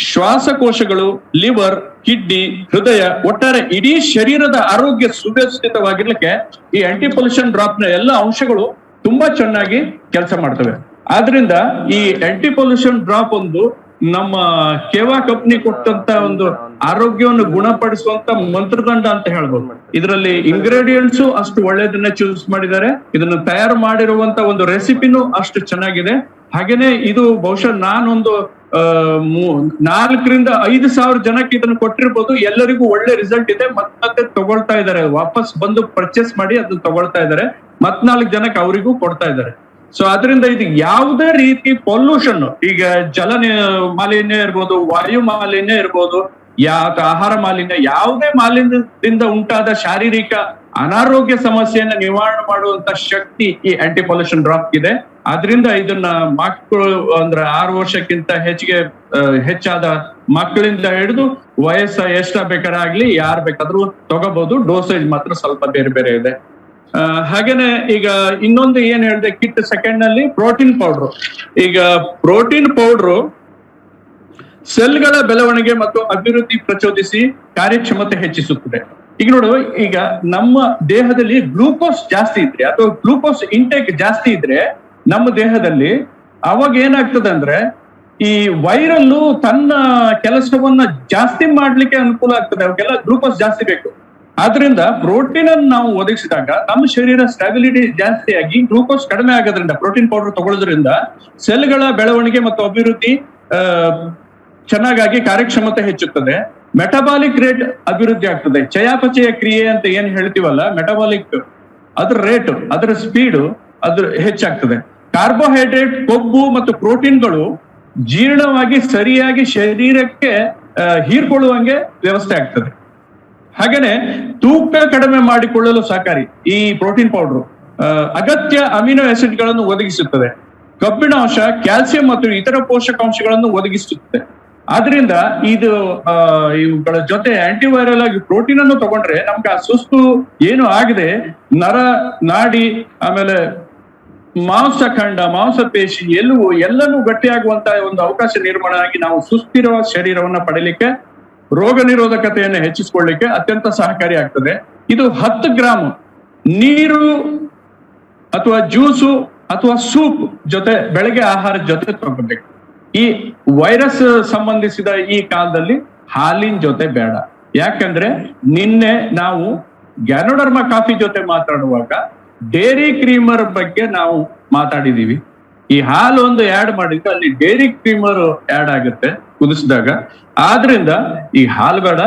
ಶ್ವಾಸಕೋಶಗಳು, ಲಿವರ್, ಕಿಡ್ನಿ, ಹೃದಯ, ಒಟ್ಟಾರೆ ಇಡೀ ಶರೀರದ ಆರೋಗ್ಯ ಸುವ್ಯವಸ್ಥಿತವಾಗಿರ್ಲಿಕ್ಕೆ ಈ ಆಂಟಿ ಪೊಲ್ಯೂಷನ್ ಡ್ರಾಪ್ ನ ಎಲ್ಲ ಅಂಶಗಳು ತುಂಬಾ ಚೆನ್ನಾಗಿ ಕೆಲಸ ಮಾಡ್ತವೆ. ಆದ್ರಿಂದ ಈ ಆಂಟಿ ಪೊಲ್ಯೂಷನ್ ಡ್ರಾಪ್ ಒಂದು ನಮ್ಮ ಕೇವಾ ಕಂಪ್ನಿ ಕೊಟ್ಟಂತ ಒಂದು ಆರೋಗ್ಯವನ್ನು ಗುಣಪಡಿಸುವಂತ ಮಂತ್ರದಂಡ ಅಂತ ಹೇಳ್ಬೋದು. ಇದರಲ್ಲಿ ಇಂಗ್ರೀಡಿಯೆಂಟ್ಸು ಅಷ್ಟು ಒಳ್ಳೆದನ್ನ ಚೂಸ್ ಮಾಡಿದ್ದಾರೆ. ಇದನ್ನು ತಯಾರು ಮಾಡಿರುವಂತ ಒಂದು ರೆಸಿಪಿನೂ ಅಷ್ಟು ಚೆನ್ನಾಗಿದೆ. ಹಾಗೇನೆ ಇದು ಬಹುಶಃ ನಾನೊಂದು 4,000 to 5,000 ಜನಕ್ಕೆ ಇದನ್ನು ಕೊಟ್ಟಿರ್ಬೋದು. ಎಲ್ಲರಿಗೂ ಒಳ್ಳೆ ರಿಸಲ್ಟ್ ಇದೆ. ಮತ್ತೆ ತಗೊಳ್ತಾ ಇದ್ದಾರೆ, ವಾಪಸ್ ಬಂದು ಪರ್ಚೇಸ್ ಮಾಡಿ ಅದನ್ನ ತಗೊಳ್ತಾ ಇದ್ದಾರೆ. 4 ಜನಕ್ಕೆ ಅವರಿಗೂ ಕೊಡ್ತಾ ಇದ್ದಾರೆ. ಸೊ ಅದರಿಂದ ಇದು ಯಾವುದೇ ರೀತಿ ಪೊಲ್ಯೂಷನ್, ಈಗ ಜಲ ಮಾಲಿನ್ಯ ಇರ್ಬೋದು, ವಾಯು ಮಾಲಿನ್ಯ ಇರ್ಬೋದು, ಆಹಾರ ಮಾಲಿನ್ಯ, ಯಾವುದೇ ಮಾಲಿನ್ಯದಿಂದ ಉಂಟಾದ ಶಾರೀರಿಕ ಅನಾರೋಗ್ಯ ಸಮಸ್ಯೆಯನ್ನ ನಿವಾರಣೆ ಮಾಡುವಂತ ಶಕ್ತಿ ಈ ಆಂಟಿ ಪೊಲ್ಯೂಷನ್ ಡ್ರಾಪ್ ಇದೆ. ಆದ್ರಿಂದ ಇದನ್ನ ಮಕ್ಕಳು ಅಂದ್ರೆ 6 ವರ್ಷಕ್ಕಿಂತ ಹೆಚ್ಚಾದ ಮಕ್ಕಳಿಂದ ಹಿಡಿದು ವಯಸ್ಸ ಎಷ್ಟ ಬೇಕಾರಾಗ್ಲಿ ಯಾರು ಬೇಕಾದ್ರೂ ತಗೋಬಹುದು. ಡೋಸೇಜ್ ಮಾತ್ರ ಸ್ವಲ್ಪ ಬೇರೆ ಬೇರೆ ಇದೆ. ಹಾಗೇನೆ ಈಗ ಇನ್ನೊಂದು ಏನ್ ಹೇಳಿದೆ, ಕಿಟ್ ಸೆಕೆಂಡ್ ನಲ್ಲಿ ಪ್ರೋಟೀನ್ ಪೌಡ್ರು. ಈಗ ಪ್ರೋಟೀನ್ ಪೌಡ್ರು ಸೆಲ್ಗಳ ಬೆಳವಣಿಗೆ ಮತ್ತು ಅಭಿವೃದ್ಧಿ ಪ್ರಚೋದಿಸಿ ಕಾರ್ಯಕ್ಷಮತೆ ಹೆಚ್ಚಿಸುತ್ತದೆ. ಈಗ ನೋಡು, ಈಗ ನಮ್ಮ ದೇಹದಲ್ಲಿ ಗ್ಲೂಕೋಸ್ ಜಾಸ್ತಿ ಇದ್ರೆ ಅಥವಾ ಗ್ಲೂಕೋಸ್ ಇಂಟೇಕ್ ಜಾಸ್ತಿ ಇದ್ರೆ ನಮ್ಮ ದೇಹದಲ್ಲಿ ಅವಾಗ ಏನಾಗ್ತದೆ ಅಂದ್ರೆ ಈ ವೈರಲ್ಲು ತನ್ನ ಕೆಲಸವನ್ನ ಜಾಸ್ತಿ ಮಾಡ್ಲಿಕ್ಕೆ ಅನುಕೂಲ ಆಗ್ತದೆ. ಅವಕ್ಕೆಲ್ಲ ಗ್ಲೂಕೋಸ್ ಜಾಸ್ತಿ ಬೇಕು. ಆದ್ರಿಂದ ಪ್ರೋಟೀನ್ ಅನ್ನು ನಾವು ಒದಗಿಸಿದಾಗ ನಮ್ಮ ಶರೀರ ಸ್ಟೆಬಿಲಿಟಿ ಜಾಸ್ತಿ ಆಗಿ ಗ್ಲೂಕೋಸ್ ಕಡಿಮೆ ಆಗೋದ್ರಿಂದ, ಪ್ರೋಟೀನ್ ಪೌಡರ್ ತಗೊಳ್ಳೋದ್ರಿಂದ ಸೆಲ್ಗಳ ಬೆಳವಣಿಗೆ ಮತ್ತು ಅಭಿವೃದ್ಧಿ ಚೆನ್ನಾಗಾಗಿ ಕಾರ್ಯಕ್ಷಮತೆ ಹೆಚ್ಚುತ್ತದೆ. ಮೆಟಬಾಲಿಕ್ ರೇಟ್ ಅಭಿವೃದ್ಧಿ ಆಗ್ತದೆ. ಚಯಾಪಚಯ ಕ್ರಿಯೆ ಅಂತ ಏನ್ ಹೇಳ್ತೀವಲ್ಲ, ಮೆಟಬಾಲಿಕ್ ಅದ್ರ ರೇಟ್, ಅದರ ಸ್ಪೀಡು ಅದ್ರ ಹೆಚ್ಚಾಗ್ತದೆ. ಕಾರ್ಬೋಹೈಡ್ರೇಟ್, ಕೊಬ್ಬು ಮತ್ತು ಪ್ರೋಟೀನ್ಗಳು ಜೀರ್ಣವಾಗಿ ಸರಿಯಾಗಿ ಶರೀರಕ್ಕೆ ಹೀರ್ಕೊಳ್ಳುವಂಗೆ ವ್ಯವಸ್ಥೆ ಆಗ್ತದೆ. ಹಾಗೇನೆ ತೂಕ ಕಡಿಮೆ ಮಾಡಿಕೊಳ್ಳಲು ಸಹಕಾರಿ ಈ ಪ್ರೋಟೀನ್ ಪೌಡರ್. ಅಗತ್ಯ ಅಮಿನೋ ಆಸಿಡ್ಗಳನ್ನು ಒದಗಿಸುತ್ತದೆ. ಕಬ್ಬಿಣಾಂಶ, ಕ್ಯಾಲ್ಸಿಯಂ ಮತ್ತು ಇತರ ಪೋಷಕಾಂಶಗಳನ್ನು ಒದಗಿಸುತ್ತದೆ. ಆದ್ರಿಂದ ಇವುಗಳ ಜೊತೆ ಆಂಟಿವೈರಲ್ ಆಗಿ ಪ್ರೋಟೀನ್ ಅನ್ನು ತಗೊಂಡ್ರೆ ನಮ್ಗೆ ಆ ಸುಸ್ತು ಏನು ಆಗದೆ ನರ, ನಾಡಿ, ಆಮೇಲೆ ಮಾಂಸಖಂಡ, ಮಾಂಸಪೇಶಿ, ಎಲುಬು ಎಲ್ಲನೂ ಗಟ್ಟಿಯಾಗುವಂತ ಒಂದು ಅವಕಾಶ ನಿರ್ಮಾಣ ಆಗಿ ನಾವು ಸುಸ್ಥಿರ ಶರೀರವನ್ನ ಪಡಿಲಿಕ್ಕೆ, ರೋಗ ನಿರೋಧಕತೆಯನ್ನು ಹೆಚ್ಚಿಸಿಕೊಳ್ಳಿಕ್ಕೆ ಅತ್ಯಂತ ಸಹಕಾರಿ ಆಗ್ತದೆ. ಇದು 10 ಗ್ರಾಮ್ ನೀರು ಅಥವಾ ಜ್ಯೂಸು ಅಥವಾ ಸೂಪ್ ಜೊತೆ ಬೆಳಗ್ಗೆ ಆಹಾರದ ಜೊತೆ ತಗೋಬೇಕು. ಈ ವೈರಸ್ ಸಂಬಂಧಿಸಿದ ಈ ಕಾಲದಲ್ಲಿ ಹಾಲಿನ ಜೊತೆ ಬೇಡ. ಯಾಕಂದ್ರೆ ನಿನ್ನೆ ನಾವು ಗ್ಯಾನೋಡರ್ಮಾ ಕಾಫಿ ಜೊತೆ ಮಾತಾಡುವಾಗ ಡೇರಿ ಕ್ರೀಮರ್ ಬಗ್ಗೆ ನಾವು ಮಾತಾಡಿದೀವಿ. ಈ ಹಾಲು ಒಂದು ಆಡ್ ಮಾಡಿದ್ರೆ ಅಲ್ಲಿ ಡೇರಿ ಕ್ರೀಮರ್ ಆಡ್ ಆಗುತ್ತೆ ಕುದಿಸಿದಾಗ. ಆದ್ರಿಂದ ಈ ಹಾಲು ಬೇಡ,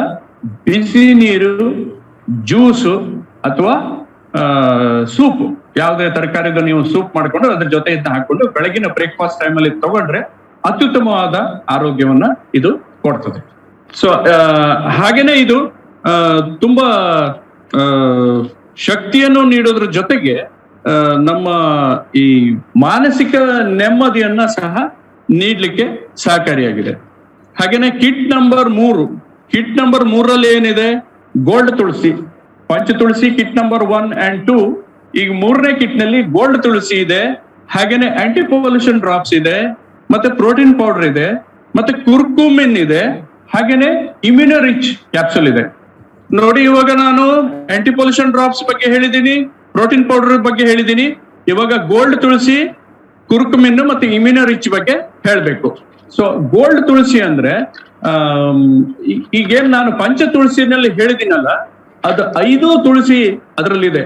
ಬಿಸಿ ನೀರು, ಜ್ಯೂಸು ಅಥವಾ ಸೂಪ್, ಯಾವುದೇ ತರಕಾರಿದ ನೀವು ಸೂಪ್ ಮಾಡ್ಕೊಂಡು ಅದ್ರ ಜೊತೆ ಇದನ್ನ ಹಾಕೊಂಡು ಬೆಳಗಿನ ಬ್ರೇಕ್ಫಾಸ್ಟ್ ಟೈಮಲ್ಲಿ ತಗೊಂಡ್ರೆ ಅತ್ಯುತ್ತಮವಾದ ಆರೋಗ್ಯವನ್ನ ಇದು ಕೊಡ್ತದೆ. ಸೊ ಹಾಗೇನೆ ಇದು ತುಂಬಾ ಶಕ್ತಿಯನ್ನು ನೀಡೋದ್ರ ಜೊತೆಗೆ ನಮ್ಮ ಈ ಮಾನಸಿಕ ನೆಮ್ಮದಿಯನ್ನ ಸಹ ನೀಡ್ಲಿಕ್ಕೆ ಸಹಕಾರಿಯಾಗಿದೆ. ಹಾಗೇನೆ ಕಿಟ್ ನಂಬರ್ 3ರಲ್ಲಿ ಏನಿದೆ, ಗೋಲ್ಡ್ ತುಳಸಿ, ಪಂಚ ತುಳಸಿ ಕಿಟ್ ನಂಬರ್ 1 and 2. ಈಗ 3ನೇ ಕಿಟ್ ನಲ್ಲಿ ಗೋಲ್ಡ್ ತುಳಸಿ ಇದೆ, ಹಾಗೇನೆ ಆಂಟಿ ಪೊಲ್ಯೂಷನ್ ಡ್ರಾಪ್ಸ್ ಇದೆ, ಮತ್ತೆ ಪ್ರೋಟೀನ್ ಪೌಡರ್ ಇದೆ, ಮತ್ತೆ ಕುರ್ಕುಮಿನ್ ಇದೆ, ಹಾಗೇನೆ ಇಮ್ಯುನೋ ರಿಚ್ ಕ್ಯಾಪ್ಸುಲ್ ಇದೆ. ನೋಡಿ, ಇವಾಗ ನಾನು ಆಂಟಿ ಪೊಲ್ಯೂಷನ್ ಡ್ರಾಪ್ಸ್ ಬಗ್ಗೆ ಹೇಳಿದ್ದೀನಿ, ಪ್ರೋಟೀನ್ ಪೌಡರ್ ಬಗ್ಗೆ ಹೇಳಿದ್ದೀನಿ. ಇವಾಗ ಗೋಲ್ಡ್ ತುಳಸಿ, ಕುರ್ಕುಮಿನ್ ಮತ್ತೆ ಇಮ್ಯುನೋ ರಿಚ್ ಬಗ್ಗೆ ಹೇಳ್ಬೇಕು. ಸೊ ಗೋಲ್ಡ್ ತುಳಸಿ ಅಂದ್ರೆ ಈಗೇನ್ ನಾನು ಪಂಚ ತುಳಸಿನಲ್ಲಿ ಹೇಳಿದ್ದೀನಲ್ಲ, ಅದು 5 ತುಳಸಿ ಅದರಲ್ಲಿದೆ.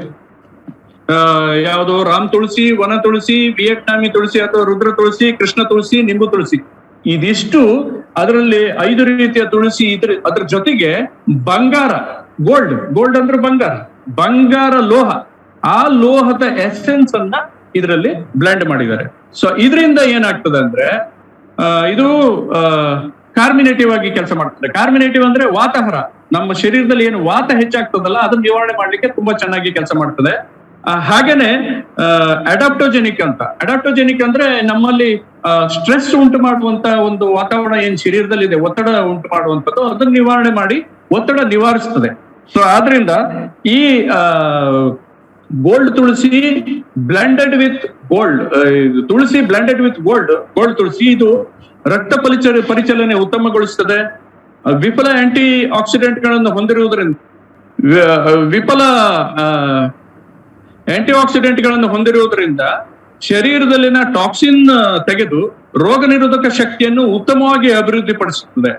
ಯಾವುದು? ರಾಮ್ ತುಳಸಿ, ವನ ತುಳಸಿ, ವಿಯೆಟ್ನಾಮಿ ತುಳಸಿ ಅಥವಾ ರುದ್ರ ತುಳಸಿ, ಕೃಷ್ಣ ತುಳಸಿ, ನಿಂಬು ತುಳಸಿ. ಇದಿಷ್ಟು ಅದರಲ್ಲಿ 5 ರೀತಿಯ ತುಳಸಿ. ಅದ್ರ ಜೊತೆಗೆ ಬಂಗಾರ, ಗೋಲ್ಡ್ ಅಂದ್ರೆ ಬಂಗಾರ ಲೋಹ, ಆ ಲೋಹದ ಎಸೆನ್ಸ್ ಅನ್ನ ಇದರಲ್ಲಿ ಬ್ಲೆಂಡ್ ಮಾಡಿದ್ದಾರೆ. ಸೊ ಇದರಿಂದ ಏನಾಗ್ತದೆ ಅಂದ್ರೆ ಇದು ಕಾರ್ಮಿನೇಟಿವ್ ಆಗಿ ಕೆಲಸ ಮಾಡ್ತದೆ. ಕಾರ್ಮಿನೇಟಿವ್ ಅಂದ್ರೆ ವಾತಾಹಾರ, ನಮ್ಮ ಶರೀರದಲ್ಲಿ ಏನು ವಾತ ಹೆಚ್ಚಾಗ್ತದಲ್ಲ ಅದನ್ನ ನಿವಾರಣೆ ಮಾಡ್ಲಿಕ್ಕೆ ತುಂಬಾ ಚೆನ್ನಾಗಿ ಕೆಲಸ ಮಾಡ್ತದೆ. ಹಾಗೇನೆ ಅಡಾಪ್ಟೋಜೆನಿಕ್ ಅಂದ್ರೆ ನಮ್ಮಲ್ಲಿ ಸ್ಟ್ರೆಸ್ ಉಂಟು ಮಾಡುವಂತ ಒಂದು ವಾತಾವರಣ ಏನ್ ಶರೀರದಲ್ಲಿ ಇದೆ, ಒತ್ತಡ ಉಂಟು ಮಾಡುವಂಥದ್ದು, ಅದನ್ನ ನಿವಾರಣೆ ಮಾಡಿ ಒತ್ತಡ ನಿವಾರಿಸ್ತದೆ. ಸೊ ಆದ್ರಿಂದ ಈ gold Tulsi blended with gold Tulsi ಇದು ರಕ್ತ ಪರಿಚಲನೆ ಉತ್ತಮಗೊಳಿಸ್ತದೆ. ವಿಫಲ ಆಂಟಿ ಆಕ್ಸಿಡೆಂಟ್ ಗಳನ್ನು ಹೊಂದಿರುವುದರಿಂದ ಶರೀರದಲ್ಲಿನ ಟಾಕ್ಸಿನ್ ತೆಗೆದು ರೋಗ ನಿರೋಧಕ ಶಕ್ತಿಯನ್ನು ಉತ್ತಮವಾಗಿ ಅಭಿವೃದ್ಧಿಪಡಿಸುತ್ತದೆ.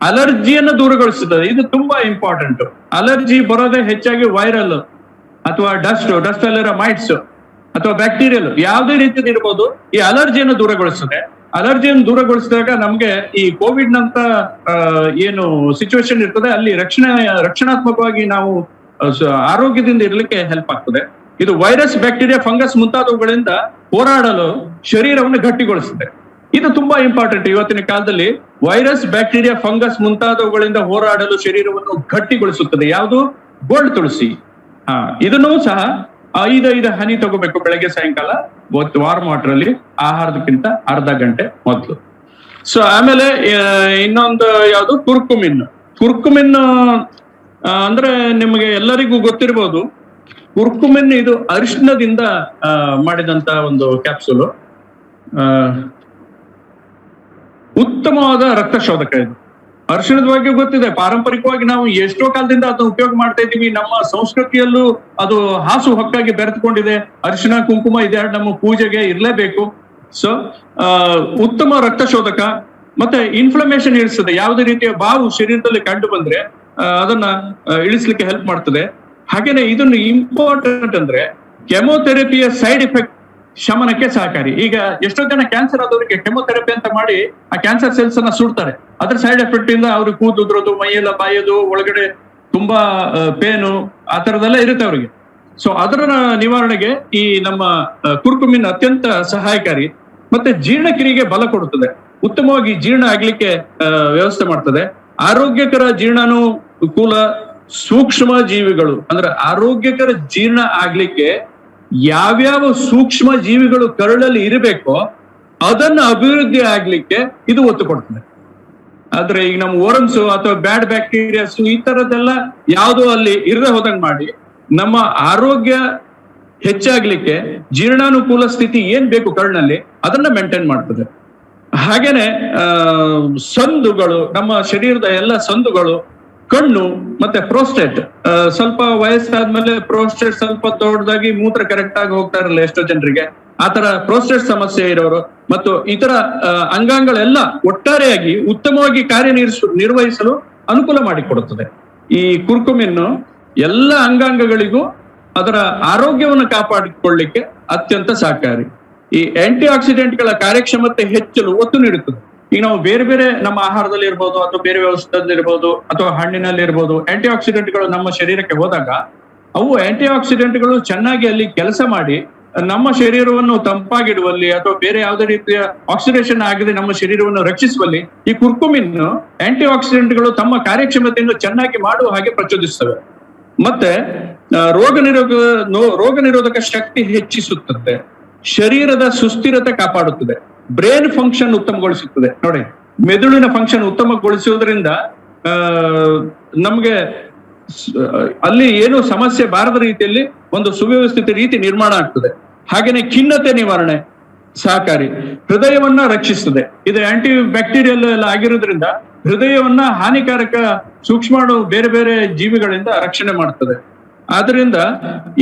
ಅಲರ್ಜಿಯನ್ನು ದೂರಗೊಳಿಸುತ್ತದೆ. ಇದು ತುಂಬಾ ಇಂಪಾರ್ಟೆಂಟ್. ಅಲರ್ಜಿ ಬರೋದೇ ಹೆಚ್ಚಾಗಿ ವೈರಲ್ ಅಥವಾ ಡಸ್ಟ್ ಅಲ್ಲಿರೋ ಮೈಟ್ಸ್ ಅಥವಾ ಬ್ಯಾಕ್ಟೀರಿಯಲ್ ಯಾವುದೇ ರೀತಿಯಲ್ಲಿ ಇರ್ಬೋದು. ಈ ಅಲರ್ಜಿಯನ್ನು ದೂರಗೊಳಿಸ್ತದೆ. ಅಲರ್ಜಿಯನ್ನು ದೂರಗೊಳಿಸಿದಾಗ ನಮ್ಗೆ ಈ ಕೋವಿಡ್ ನಂತ ಏನು ಸಿಚುವೇಶನ್ ಇರ್ತದೆ ಅಲ್ಲಿ ರಕ್ಷಣಾತ್ಮಕವಾಗಿ ನಾವು ಆರೋಗ್ಯದಿಂದ ಇರಲಿಕ್ಕೆ ಹೆಲ್ಪ್ ಆಗ್ತದೆ. ಇದು ವೈರಸ್, ಬ್ಯಾಕ್ಟೀರಿಯಾ, ಫಂಗಸ್ ಮುಂತಾದವುಗಳಿಂದ ಹೋರಾಡಲು ಶರೀರವನ್ನು ಗಟ್ಟಿಗೊಳಿಸುತ್ತೆ. ಇದು ತುಂಬಾ ಇಂಪಾರ್ಟೆಂಟ್. ಇವತ್ತಿನ ಕಾಲದಲ್ಲಿ ವೈರಸ್, ಬ್ಯಾಕ್ಟೀರಿಯಾ, ಫಂಗಸ್ ಮುಂತಾದವುಗಳಿಂದ ಹೋರಾಡಲು ಶರೀರವನ್ನು ಗಟ್ಟಿಗೊಳಿಸುತ್ತದೆ. ಯಾವುದು? ಗೋಲ್ಡ್ ತುಳಸಿ. ಇದನ್ನು ಸಹ 5 ಹನಿ ತಗೋಬೇಕು ಬೆಳಗ್ಗೆ ಸಾಯಂಕಾಲ ವಾರ್ಮ್ ವಾಟರ್ ಅಲ್ಲಿ, ಆಹಾರದಕ್ಕಿಂತ ಅರ್ಧ ಗಂಟೆ ಮೊದಲು. ಸೊ ಆಮೇಲೆ ಇನ್ನೊಂದು ಯಾವುದು? ಕುರ್ಕುಮಿನ್ ಅಂದ್ರೆ ನಿಮಗೆ ಎಲ್ಲರಿಗೂ ಗೊತ್ತಿರ್ಬೋದು. ಕುರ್ಕುಮಿನ್ ಇದು ಅರಿಶಿಣದಿಂದ ಮಾಡಿದಂತ ಒಂದು ಕ್ಯಾಪ್ಸೂಲು. ಉತ್ತಮವಾದ ರಕ್ತ ಶೋಧಕ ಇದು. ಅರಿಶಿಣದ ಬಗ್ಗೆ ಗೊತ್ತಿದೆ, ಪಾರಂಪರಿಕವಾಗಿ ನಾವು ಎಷ್ಟೋ ಕಾಲದಿಂದ ಅದನ್ನ ಉಪಯೋಗ ಮಾಡ್ತಾ ಇದ್ದೀವಿ. ನಮ್ಮ ಸಂಸ್ಕೃತಿಯಲ್ಲೂ ಅದು ಹಾಸು ಹೊಕ್ಕಾಗಿ ಬೆರೆತುಕೊಂಡಿದೆ. ಅರಿಶಿಣ, ಕುಂಕುಮ ಇದೆರಡು ನಮ್ಮ ಪೂಜೆಗೆ ಇರಲೇಬೇಕು. ಸೊ ಉತ್ತಮ ರಕ್ತ ಶೋಧಕ, ಮತ್ತೆ ಇನ್ಫ್ಲಮೇಷನ್ ಇಳಿಸ್ತದೆ. ಯಾವುದೇ ರೀತಿಯ ಬಾವು ಶರೀರದಲ್ಲಿ ಕಂಡು ಬಂದ್ರೆ ಅದನ್ನ ಇಳಿಸ್ಲಿಕ್ಕೆ ಹೆಲ್ಪ್ ಮಾಡ್ತದೆ. ಹಾಗೇನೆ ಇದನ್ನು ಇಂಪಾರ್ಟೆಂಟ್ ಅಂದ್ರೆ ಕೆಮೊಥೆರಪಿಯ ಸೈಡ್ ಎಫೆಕ್ಟ್ ಶಮನಕ್ಕೆ ಸಹಕಾರಿ. ಈಗ ಎಷ್ಟೋ ಜನ ಕ್ಯಾನ್ಸರ್ ಆದವರಿಗೆ ಕೆಮೊಥೆರಪಿ ಅಂತ ಮಾಡಿ ಆ ಕ್ಯಾನ್ಸರ್ ಸೆಲ್ಸ್ ಅನ್ನ ಸುಡ್ತಾರೆ. ಅದ್ರ ಸೈಡ್ ಎಫೆಕ್ಟ್ ಇಂದ ಅವ್ರಿಗೆ ಕೂದಲು ಉದುರೋದು, ಮೈಯೆಲ್ಲ ಬಾಯೋದು, ಒಳಗಡೆ ತುಂಬಾ ಪೇನು, ಆ ತರದೆಲ್ಲ ಇರುತ್ತೆ ಅವ್ರಿಗೆ. ಸೊ ಅದರ ನಿವಾರಣೆಗೆ ಈ ನಮ್ಮ ಕುರ್ಕುಮಿನ್ ಅತ್ಯಂತ ಸಹಾಯಕಾರಿ. ಮತ್ತೆ ಜೀರ್ಣಕ್ರಿಯೆಗೆ ಬಲ ಕೊಡುತ್ತದೆ, ಉತ್ತಮವಾಗಿ ಜೀರ್ಣ ಆಗ್ಲಿಕ್ಕೆ ವ್ಯವಸ್ಥೆ ಮಾಡ್ತದೆ. ಆರೋಗ್ಯಕರ ಜೀರ್ಣಾನುಕೂಲ ಸೂಕ್ಷ್ಮ ಜೀವಿಗಳು ಅಂದ್ರೆ ಆರೋಗ್ಯಕರ ಜೀರ್ಣ ಆಗ್ಲಿಕ್ಕೆ ಯಾವ್ಯಾವ ಸೂಕ್ಷ್ಮ ಜೀವಿಗಳು ಕರಳಲ್ಲಿ ಇರಬೇಕೋ ಅದನ್ನ ಅಭಿವೃದ್ಧಿ ಆಗ್ಲಿಕ್ಕೆ ಇದು ಒತ್ತು ಕೊಡ್ತದೆ. ಆದ್ರೆ ಈಗ ನಮ್ಮ ಓರಮ್ಸ್ ಅಥವಾ ಬ್ಯಾಡ್ ಬ್ಯಾಕ್ಟೀರಿಯಾಸ್ ಈ ತರದೆಲ್ಲ ಯಾವ್ದೋ ಅಲ್ಲಿ ಇರದೆ ಹೋದಂಗ್ ಮಾಡಿ ನಮ್ಮ ಆರೋಗ್ಯ ಹೆಚ್ಚಾಗ್ಲಿಕ್ಕೆ ಜೀರ್ಣಾನುಕೂಲ ಸ್ಥಿತಿ ಏನ್ ಬೇಕು ಕರ್ಳಿನಲ್ಲಿ ಅದನ್ನ ಮೇಂಟೈನ್ ಮಾಡ್ತದೆ. ಹಾಗೇನೆ ಸಂದುಗಳು, ನಮ್ಮ ಶರೀರದ ಎಲ್ಲ ಸಂದುಗಳು, ಕಣ್ಣು ಮತ್ತೆ ಪ್ರೋಸ್ಟೇಟ್, ಸ್ವಲ್ಪ ವಯಸ್ಸಾದ್ಮೇಲೆ ಪ್ರೋಸ್ಟೇಟ್ ಸ್ವಲ್ಪ ದೊಡ್ಡದಾಗಿ ಮೂತ್ರ ಕರೆಕ್ಟ್ ಆಗಿ ಹೋಗ್ತಾ ಇರಲ್ಲ ಎಷ್ಟೋ ಜನರಿಗೆ. ಆತರ ಪ್ರೋಸ್ಟೇಟ್ ಸಮಸ್ಯೆ ಇರೋರು ಮತ್ತು ಇತರ ಅಂಗಾಂಗಳೆಲ್ಲ ಒಟ್ಟಾರೆಯಾಗಿ ಉತ್ತಮವಾಗಿ ನಿರ್ವಹಿಸಲು ಅನುಕೂಲ ಮಾಡಿಕೊಡುತ್ತದೆ. ಈ ಕುರ್ಕುಮಿನ್ ಎಲ್ಲ ಅಂಗಾಂಗಗಳಿಗೂ ಅದರ ಆರೋಗ್ಯವನ್ನು ಕಾಪಾಡಿಕೊಳ್ಳಿಕ್ಕೆ ಅತ್ಯಂತ ಸಹಕಾರಿ. ಈ ಆಂಟಿ ಆಕ್ಸಿಡೆಂಟ್ಗಳ ಕಾರ್ಯಕ್ಷಮತೆ ಹೆಚ್ಚಲು ಒತ್ತು ನೀಡುತ್ತದೆ. ಈಗ ನಾವು ಬೇರೆ ಬೇರೆ ನಮ್ಮ ಆಹಾರದಲ್ಲಿ ಇರ್ಬೋದು ಅಥವಾ ಬೇರೆ ಔಷಧದಲ್ಲಿ ಇರ್ಬೋದು ಅಥವಾ ಹಣ್ಣಿನಲ್ಲಿ ಇರ್ಬೋದು ಆಂಟಿ ಆಕ್ಸಿಡೆಂಟ್ಗಳು ನಮ್ಮ ಶರೀರಕ್ಕೆ ಹೋದಾಗ ಅವು ಆಂಟಿ ಆಕ್ಸಿಡೆಂಟ್ಗಳು ಚೆನ್ನಾಗಿ ಅಲ್ಲಿ ಕೆಲಸ ಮಾಡಿ ನಮ್ಮ ಶರೀರವನ್ನು ತಂಪಾಗಿಡುವಲ್ಲಿ ಅಥವಾ ಬೇರೆ ಯಾವುದೇ ರೀತಿಯ ಆಕ್ಸಿಡೇಷನ್ ಆಗದೆ ನಮ್ಮ ಶರೀರವನ್ನು ರಕ್ಷಿಸುವಲ್ಲಿ ಈ ಕುರ್ಕುಮಿನ್ ಆಂಟಿ ಆಕ್ಸಿಡೆಂಟ್ಗಳು ತಮ್ಮ ಕಾರ್ಯಕ್ಷಮತೆಯನ್ನು ಚೆನ್ನಾಗಿ ಮಾಡುವ ಹಾಗೆ ಪ್ರಚೋದಿಸ್ತವೆ. ಮತ್ತೆ ರೋಗ ನಿರೋಧಕ ಶಕ್ತಿ ಹೆಚ್ಚಿಸುತ್ತದೆ, ಶರೀರದ ಸುಸ್ಥಿರತೆ ಕಾಪಾಡುತ್ತದೆ, ಬ್ರೈನ್ ಫಂಕ್ಷನ್ ಉತ್ತಮಗೊಳಿಸುತ್ತದೆ. ನೋಡಿ, ಮೆದುಳಿನ ಫಂಕ್ಷನ್ ಉತ್ತಮಗೊಳಿಸುವುದರಿಂದ ನಮ್ಗೆ ಅಲ್ಲಿ ಏನು ಸಮಸ್ಯೆ ಬಾರದ ರೀತಿಯಲ್ಲಿ ಒಂದು ಸುವ್ಯವಸ್ಥಿತ ರೀತಿ ನಿರ್ಮಾಣ ಆಗ್ತದೆ. ಹಾಗೇನೆ ಖಿನ್ನತೆ ನಿವಾರಣೆ ಸಹಕಾರಿ, ಹೃದಯವನ್ನ ರಕ್ಷಿಸ್ತದೆ. ಇದು ಆಂಟಿ ಬ್ಯಾಕ್ಟೀರಿಯಲ್ ಎಲ್ಲ ಆಗಿರೋದ್ರಿಂದ ಹೃದಯವನ್ನ ಹಾನಿಕಾರಕ ಸೂಕ್ಷ್ಮಾಣು ಬೇರೆ ಬೇರೆ ಜೀವಿಗಳಿಂದ ರಕ್ಷಣೆ ಮಾಡ್ತದೆ. ಆದ್ರಿಂದ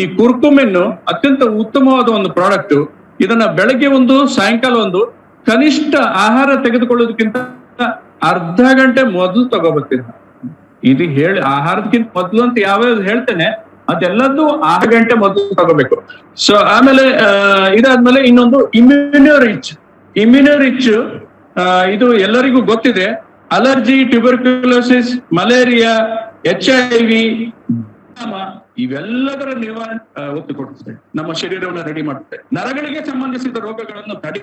ಈ ಕುರ್ಕುಮಿನ್ ಅತ್ಯಂತ ಉತ್ತಮವಾದ ಒಂದು ಪ್ರಾಡಕ್ಟ್. ಇದನ್ನ ಬೆಳಗ್ಗೆ ಒಂದು, ಸಾಯಂಕಾಲ ಒಂದು, ಕನಿಷ್ಠ ಆಹಾರ ತೆಗೆದುಕೊಳ್ಳೋದಕ್ಕಿಂತ ಅರ್ಧ ಗಂಟೆ ಮೊದಲು ತಗೋಬೇಕಿದ್ದ. ಇದು ಹೇಳಿ ಆಹಾರದಕ್ಕಿಂತ ಮೊದಲು ಅಂತ ಯಾವ್ಯಾವ್ದು ಹೇಳ್ತೇನೆ ಅದೆಲ್ಲದ್ದು 6 ಗಂಟೆ ಮೊದಲು ತಗೋಬೇಕು. ಸೊ ಆಮೇಲೆ ಇದಾದ್ಮೇಲೆ ಇನ್ನೊಂದು ಇಮ್ಯುನೋರಿಚ್. ಇದು ಎಲ್ಲರಿಗೂ ಗೊತ್ತಿದೆ. ಅಲರ್ಜಿ, ಟ್ಯೂಬರ್ಕ್ಯುಲೋಸಿಸ್, ಮಲೇರಿಯಾ, HIV ಇವೆಲ್ಲದರ ನಿವಾರಣೆ ಒತ್ತು ಕೊಡುತ್ತದೆ. ನಮ್ಮ ಶರೀರವನ್ನು ರೆಡಿ ಮಾಡುತ್ತೆ. ನರಗಳಿಗೆ ಸಂಬಂಧಿಸಿದ ರೋಗಗಳನ್ನು ತಡೆ,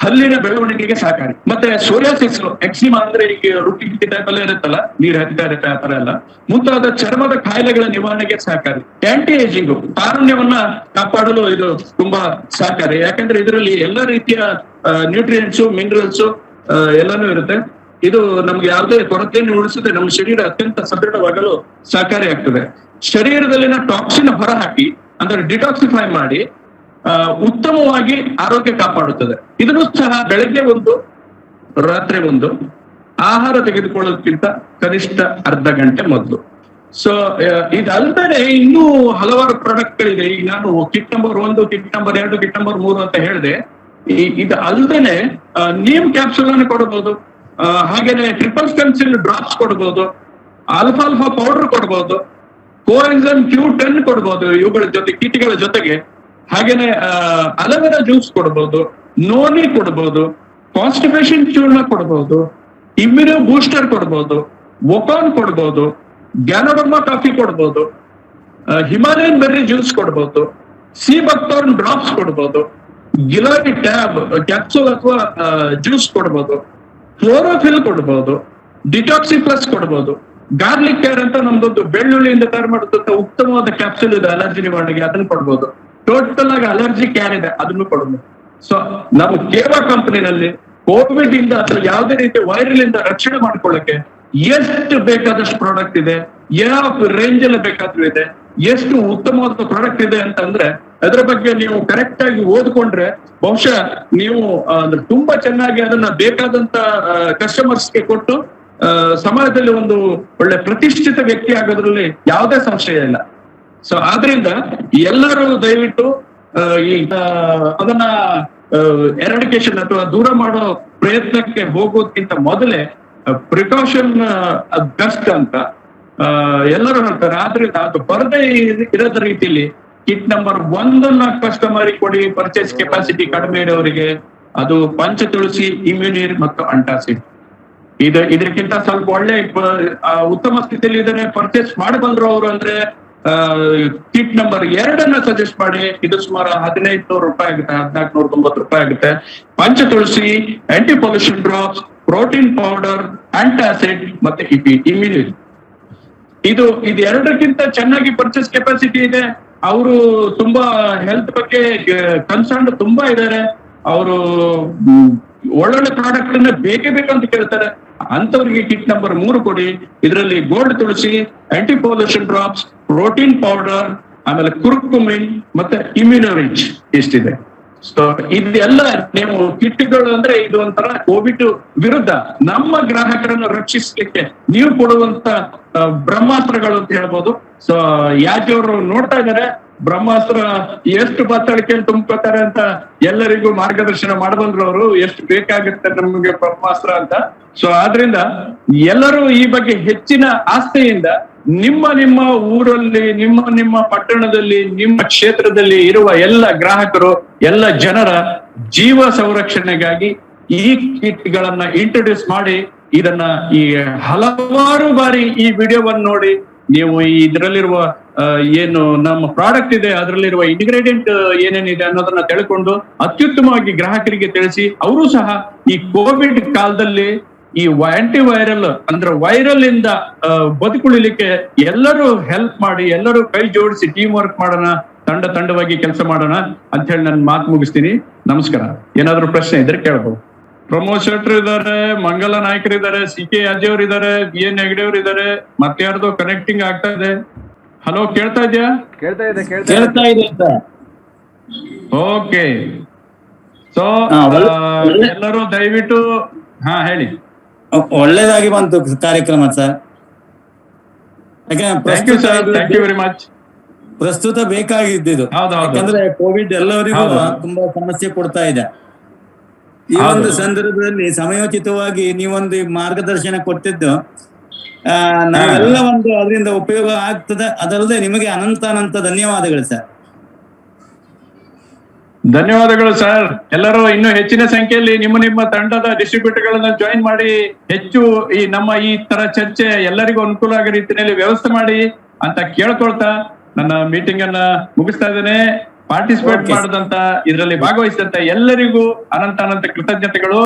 ಹಲ್ಲಿನ ಬೆಳವಣಿಗೆಗೆ ಸಹಕಾರಿ. ಮತ್ತೆ ಸೋರಿಯಾಸಿಸ್, ಎಕ್ಸಿಮಾ ಅಂದ್ರೆ ಈಗ ರುಟ್ಟಿ ಟೈಪ್ ಎಲ್ಲ ಇರುತ್ತಲ್ಲ, ನೀರ್ ಹರಿತಾ ಇರುತ್ತೆ ಆ ತರ ಎಲ್ಲ, ಮುಂತಾದ ಚರ್ಮದ ಕಾಯಿಲೆಗಳ ನಿವಾರಣೆಗೆ ಸಹಕಾರಿ. ಆಂಟಿ ಏಜಿಂಗ್, ತಾರುಣ್ಯವನ್ನ ಕಾಪಾಡಲು ಇದು ತುಂಬಾ ಸಹಕಾರಿ. ಯಾಕಂದ್ರೆ ಇದರಲ್ಲಿ ಎಲ್ಲ ರೀತಿಯ ನ್ಯೂಟ್ರಿಯೆಂಟ್ಸ್, ಮಿನರಲ್ಸ್ ಎಲ್ಲಾನು ಇರುತ್ತೆ. ಇದು ನಮ್ಗೆ ಯಾವುದೇ ಕೊರತೆಯನ್ನು ಉಳಿಸದೆ ನಮ್ಮ ಶರೀರ ಅತ್ಯಂತ ಸದೃಢವಾಗಲು ಸಹಕಾರಿ ಆಗ್ತದೆ. ಶರೀರದಲ್ಲಿನ ಟಾಕ್ಸಿನ್ ಹೊರಹಾಕಿ ಅಂದ್ರೆ ಡಿಟಾಕ್ಸಿಫೈ ಮಾಡಿ ಉತ್ತಮವಾಗಿ ಆರೋಗ್ಯ ಕಾಪಾಡುತ್ತದೆ. ಇದನ್ನು ಸಹ ಬೆಳಗ್ಗೆ ಒಂದು, ರಾತ್ರಿ ಒಂದು, ಆಹಾರ ತೆಗೆದುಕೊಳ್ಳೋದಕ್ಕಿಂತ ಕನಿಷ್ಠ ಅರ್ಧ ಗಂಟೆ ಮೊದಲು. ಸೊ ಇದಲ್ದೇ ಇನ್ನೂ ಹಲವಾರು ಪ್ರಾಡಕ್ಟ್ ಗಳಿದೆ. ಈಗ ನಾನು kit number 1, kit number 2, kit number 3 ಅಂತ ಹೇಳಿದೆ. ಇದು ಅಲ್ದೇನೆ ನೀಮ್ ಕ್ಯಾಪ್ಸೂಲ್ ಅನ್ನು ಕೊಡಬಹುದು, ಹಾಗೇನೆ ಟ್ರಿಪಲ್ ಸ್ಟೆನ್ಸಿಲ್ ಡ್ರಾಪ್ಸ್ ಕೊಡ್ಬೋದು, ಆಲ್ಫಾಲ್ಫಾ ಪೌಡರ್ ಕೊಡ್ಬೋದು, ಕೋಎನ್ಜೈಮ್ Q10 ಕೊಡ್ಬೋದು ಇವುಗಳ ಜೊತೆ, ಕೀಟಗಳ ಜೊತೆಗೆ. ಹಾಗೇನೆ ಅಲೋವೆರಾ ಜ್ಯೂಸ್ ಕೊಡ್ಬೋದು, ನೋನಿ ಕೊಡ್ಬೋದು, ಕಾನ್ಸ್ಟಿಪೇಷನ್ ಚೂರ್ಣ ಕೊಡ್ಬೋದು, ಇಮ್ಯುನೋ ಬೂಸ್ಟರ್ ಕೊಡ್ಬೋದು, ವೊಕಾನ್ ಕೊಡ್ಬೋದು, ಗ್ಯಾನೋಡರ್ಮಾ ಕಾಫಿ ಕೊಡ್ಬೋದು, ಹಿಮಾಲಯನ್ ಬೆರ್ರಿ ಜ್ಯೂಸ್ ಕೊಡ್ಬೋದು, ಸಿ ಬಕ್ತೋರ್ನ್ ಡ್ರಾಪ್ಸ್ ಕೊಡ್ಬೋದು, ಗಿಲಾರಿ ಟ್ಯಾಬ್ ಕ್ಯಾಪ್ಸೂಲ್ ಅಥವಾ ಜ್ಯೂಸ್ ಕೊಡ್ಬೋದು, ಕ್ಲೋರೋಫಿಲ್ ಕೊಡ್ಬೋದು, ಡಿಟಾಕ್ಸಿ ಪ್ಲಸ್ ಕೊಡ್ಬೋದು, ಗಾರ್ಲಿಕ್ ಕೇರ್ ಅಂತ ನಮ್ದೊಂದು ಬೆಳ್ಳುಳ್ಳಿಯಿಂದ ತಯಾರು ಮಾಡಿದಂತ ಉತ್ತಮವಾದ ಕ್ಯಾಪ್ಸೂಲ್ ಇದೆ ಅಲರ್ಜಿ ನಿವಾರಣೆಗೆ, ಅದನ್ನು ಕೊಡ್ಬೋದು. ಟೋಟಲ್ ಆಗಿ ಅಲರ್ಜಿ ಕ್ಯಾರ್ ಇದೆ, ಅದನ್ನು ಕೊಡ್ಬೋದು. ಸೊ ನಮ್ಮ ಕೇವಾ ಕಂಪನಿನಲ್ಲಿ ಕೋವಿಡ್ ಇಂದ ಅಥವಾ ಯಾವುದೇ ರೀತಿಯ ವೈರಲ್ ಇಂದ ರಕ್ಷಣೆ ಮಾಡ್ಕೊಳ್ಳಕ್ಕೆ ಎಷ್ಟು ಬೇಕಾದಷ್ಟು ಪ್ರಾಡಕ್ಟ್ ಇದೆ, ಯಾವ ರೇಂಜ್ ಅಲ್ಲಿ ಬೇಕಾದ್ರೂ ಇದೆ, ಎಷ್ಟು ಉತ್ತಮವಾದ ಪ್ರಾಡಕ್ಟ್ ಇದೆ ಅಂತಂದ್ರೆ ಅದರ ಬಗ್ಗೆ ನೀವು ಕರೆಕ್ಟ್ ಆಗಿ ಓದ್ಕೊಂಡ್ರೆ ಬಹುಶಃ ನೀವು ತುಂಬಾ ಚೆನ್ನಾಗಿ ಅದನ್ನ ಬೇಕಾದಂತ ಕಸ್ಟಮರ್ಸ್ಗೆ ಕೊಟ್ಟು ಸಮಾಜದಲ್ಲಿ ಒಂದು ಒಳ್ಳೆ ಪ್ರತಿಷ್ಠಿತ ವ್ಯಕ್ತಿ ಆಗೋದ್ರಲ್ಲಿ ಯಾವುದೇ ಸಂಶಯ ಇಲ್ಲ. ಸೊ ಆದ್ರಿಂದ ಎಲ್ಲರೂ ದಯವಿಟ್ಟು ಅದನ್ನ ಎರಾಡಿಕೇಶನ್ ಅಥವಾ ದೂರ ಮಾಡೋ ಪ್ರಯತ್ನಕ್ಕೆ ಹೋಗೋದಕ್ಕಿಂತ ಮೊದಲೇ ಪ್ರಿಕಾಷನ್ ಬೆಸ್ಟ್ ಅಂತ ಎಲ್ಲರೂ ಹೇಳ್ತಾರೆ. ಆದ್ರಿಂದ ಅದು ಬರದೇ ಇರೋದ ರೀತಿಯಲ್ಲಿ ಕಿಟ್ ನಂಬರ್ 1 ಕಸ್ಟಮರ್ ಕೊಡಿ. ಪರ್ಚೇಸ್ ಕೆಪಾಸಿಟಿ ಕಡಿಮೆ ಇರೋರಿಗೆ ಅದು ಪಂಚ ತುಳಸಿ, ಇಮ್ಯುನೀರ್ ಮತ್ತು ಅಂಟಾಸಿಡ್. ಇದಕ್ಕಿಂತ ಸ್ವಲ್ಪ ಒಳ್ಳೆ ಉತ್ತಮ ಸ್ಥಿತಿಯಲ್ಲಿ ಇದನ್ನೇ ಪರ್ಚೇಸ್ ಮಾಡಿ ಬಂದ್ರು ಅವರು ಅಂದ್ರೆ ಕಿಟ್ ನಂಬರ್ 2 ಸಜೆಸ್ಟ್ ಮಾಡಿ. ಇದು ಸುಮಾರು 1500 ರೂಪಾಯಿ ಆಗುತ್ತೆ, 1490 ರೂಪಾಯಿ ಆಗುತ್ತೆ. Panch Tulsi, anti pollution drops, protein powder, antacid ಮತ್ತೆ ಇಮ್ಯುನಿಟಿ. ಇದು ಎರಡಕ್ಕಿಂತ ಚೆನ್ನಾಗಿ ಪರ್ಚೇಸ್ ಕೆಪಾಸಿಟಿ ಇದೆ. ಅವರು ತುಂಬಾ ಹೆಲ್ತ್ ಬಗ್ಗೆ ಕನ್ಸರ್ನ್ ತುಂಬಾ ಇದ್ದಾರೆ. ಅವರು ಒಳ್ಳೊಳ್ಳೆ ಪ್ರಾಡಕ್ಟ್ ಅನ್ನ ಬೇಕೇ ಬೇಕಂತ ಕೇಳ್ತಾರೆ. ಅಂತವ್ರಿಗೆ ಕಿಟ್ ನಂಬರ್ 3 ಕೊಡಿ. ಇದರಲ್ಲಿ gold Tulsi, anti pollution drops, protein powder, ಆಮೇಲೆ ಕುರ್ಕುಮಿನ್ ಮತ್ತೆ ಇಮ್ಯುನೋರಿಚ್ ಇಷ್ಟಿದೆ. ಸೊ ಇದೆಲ್ಲ ನೀವು ಕಿಟ್ಗಳು ಅಂದ್ರೆ ಇದು ಒಂಥರ ಕೋವಿಡ್ ವಿರುದ್ಧ ನಮ್ಮ ಗ್ರಾಹಕರನ್ನು ರಕ್ಷಿಸಲಿಕ್ಕೆ ನೀವು ಕೊಡುವಂತ ಬ್ರಹ್ಮಾಸ್ತ್ರಗಳು ಅಂತ ಹೇಳ್ಬೋದು. ಸೊ ಯಾಜವರು ನೋಡ್ತಾ ಇದ್ದಾರೆ, ಬ್ರಹ್ಮಾಸ್ತ್ರ ಎಷ್ಟು ಬತ್ತಳಿಕೆಯಲ್ಲಿ ತುಂಬ್ಕೋತಾರೆ ಅಂತ ಎಲ್ಲರಿಗೂ ಮಾರ್ಗದರ್ಶನ ಮಾಡಬಂದ್ರು ಅವರು, ಎಷ್ಟು ಬೇಕಾಗುತ್ತೆ ನಮಗೆ ಬ್ರಹ್ಮಾಸ್ತ್ರ ಅಂತ. ಸೊ ಆದ್ರಿಂದ ಎಲ್ಲರೂ ಈ ಬಗ್ಗೆ ಹೆಚ್ಚಿನ ಆಸ್ಥೆಯಿಂದ ನಿಮ್ಮ ಊರಲ್ಲಿ, ನಿಮ್ಮ ಪಟ್ಟಣದಲ್ಲಿ, ನಿಮ್ಮ ಕ್ಷೇತ್ರದಲ್ಲಿ ಇರುವ ಎಲ್ಲ ಗ್ರಾಹಕರು, ಎಲ್ಲ ಜನರ ಜೀವ ಸಂರಕ್ಷಣೆಗಾಗಿ ಈ ಕಿಟ್ ಗಳನ್ನ ಇಂಟ್ರೊಡ್ಯೂಸ್ ಮಾಡಿ, ಇದನ್ನ ಈ ಹಲವಾರು ಬಾರಿ ಈ ವಿಡಿಯೋವನ್ನು ನೋಡಿ ನೀವು ಇದರಲ್ಲಿರುವ ಏನು ನಮ್ಮ ಪ್ರಾಡಕ್ಟ್ ಇದೆ ಅದರಲ್ಲಿರುವ ಇಂಗ್ರೀಡಿಯೆಂಟ್ ಏನೇನಿದೆ ಅನ್ನೋದನ್ನ ತಿಳ್ಕೊಂಡು ಅತ್ಯುತ್ತಮವಾಗಿ ಗ್ರಾಹಕರಿಗೆ ತಿಳಿಸಿ, ಅವರು ಸಹ ಈ ಕೋವಿಡ್ ಕಾಲದಲ್ಲಿ ಈ ಆಂಟಿವೈರಲ್ ಅಂದ್ರೆ ವೈರಲ್ ಇಂದ ಬದುಕುಳಿಲಿಕ್ಕೆ ಎಲ್ಲರೂ ಹೆಲ್ಪ್ ಮಾಡಿ, ಎಲ್ಲರೂ ಕೈ ಜೋಡಿಸಿ ಟೀಮ್ ವರ್ಕ್ ಮಾಡೋಣ, ತಂಡವಾಗಿ ಕೆಲಸ ಮಾಡೋಣ ಅಂತ ಹೇಳಿ ನಾನು ಮಾತು ಮುಗಿಸ್ತೀನಿ. ನಮಸ್ಕಾರ. ಏನಾದ್ರು ಪ್ರಶ್ನೆ ಇದ್ರೆ ಕೇಳ್ಬೋದು. ಪ್ರಮೋದ್ ಶೆಟ್ರು ಇದಾರೆ, ಮಂಗಲ ನಾಯ್ಕರು ಇದಾರೆ, CK ಅಜಯ್ ಅವರು ಇದಾರೆ, BA ನೆಗಡಿ ಅವರು ಇದಾರೆ. ಮತ್ತೆ ಯಾರ್ದು ಕನೆಕ್ಟಿಂಗ್ ಆಗ್ತಾ ಇದೆ? ಹಲೋ, ಕೇಳ್ತಾ ಇದೆಯಾ? ಕೇಳ್ತಾ ಇದೆ ಸರ್. ಓಕೆ. ಸೊ ಎಲ್ಲರೂ ದಯವಿಟ್ಟು ಹೇಳಿ. ಒಳ್ಳೇದಾಗಿ ಬಂತು ಕಾರ್ಯಕ್ರಮ sir. Thank you very much. ಪ್ರಸ್ತುತ ಬೇಕಾಗಿದ್ದು, ಯಾಕಂದ್ರೆ ಕೋವಿಡ್ ಎಲ್ಲರಿಗೂ ತುಂಬಾ ಸಮಸ್ಯೆ ಕೊಡ್ತಾ ಇದೆ. ಈ ಒಂದು ಸಂದರ್ಭದಲ್ಲಿ ಸಮಯೋಚಿತವಾಗಿ ನೀವೊಂದು ಮಾರ್ಗದರ್ಶನ ಕೊಟ್ಟಿದ್ದು ನಾವೆಲ್ಲ ಒಂದು ಅದರಿಂದ ಉಪಯೋಗ ಆಗ್ತದೆ. ಅದಲ್ಲದೆ ನಿಮಗೆ ಅನಂತ ಧನ್ಯವಾದಗಳು ಸರ್. ಧನ್ಯವಾದಗಳು ಸರ್. ಎಲ್ಲರೂ ಇನ್ನೂ ಹೆಚ್ಚಿನ ಸಂಖ್ಯೆಯಲ್ಲಿ ನಿಮ್ಮ ತಂಡದ ಡಿಸ್ಟ್ರಿಬ್ಯೂಟರ್ ಗಳನ್ನ ಜಾಯಿನ್ ಮಾಡಿ, ಹೆಚ್ಚು ಈ ತರ ಚರ್ಚೆ ಎಲ್ಲರಿಗೂ ಅನುಕೂಲ ಆಗೋ ರೀತಿಯಲ್ಲಿ ವ್ಯವಸ್ಥೆ ಮಾಡಿ ಅಂತ ಕೇಳ್ಕೊಳ್ತಾ ನನ್ನ ಮೀಟಿಂಗ್ ಅನ್ನ ಮುಗಿಸ್ತಾ ಇದ್ದೇನೆ. ಪಾರ್ಟಿಸಿಪೇಟ್ ಮಾಡಿದಂತ, ಇದರಲ್ಲಿ ಭಾಗವಹಿಸಿದಂತ ಎಲ್ಲರಿಗೂ ಅನಂತ ಕೃತಜ್ಞತೆಗಳು.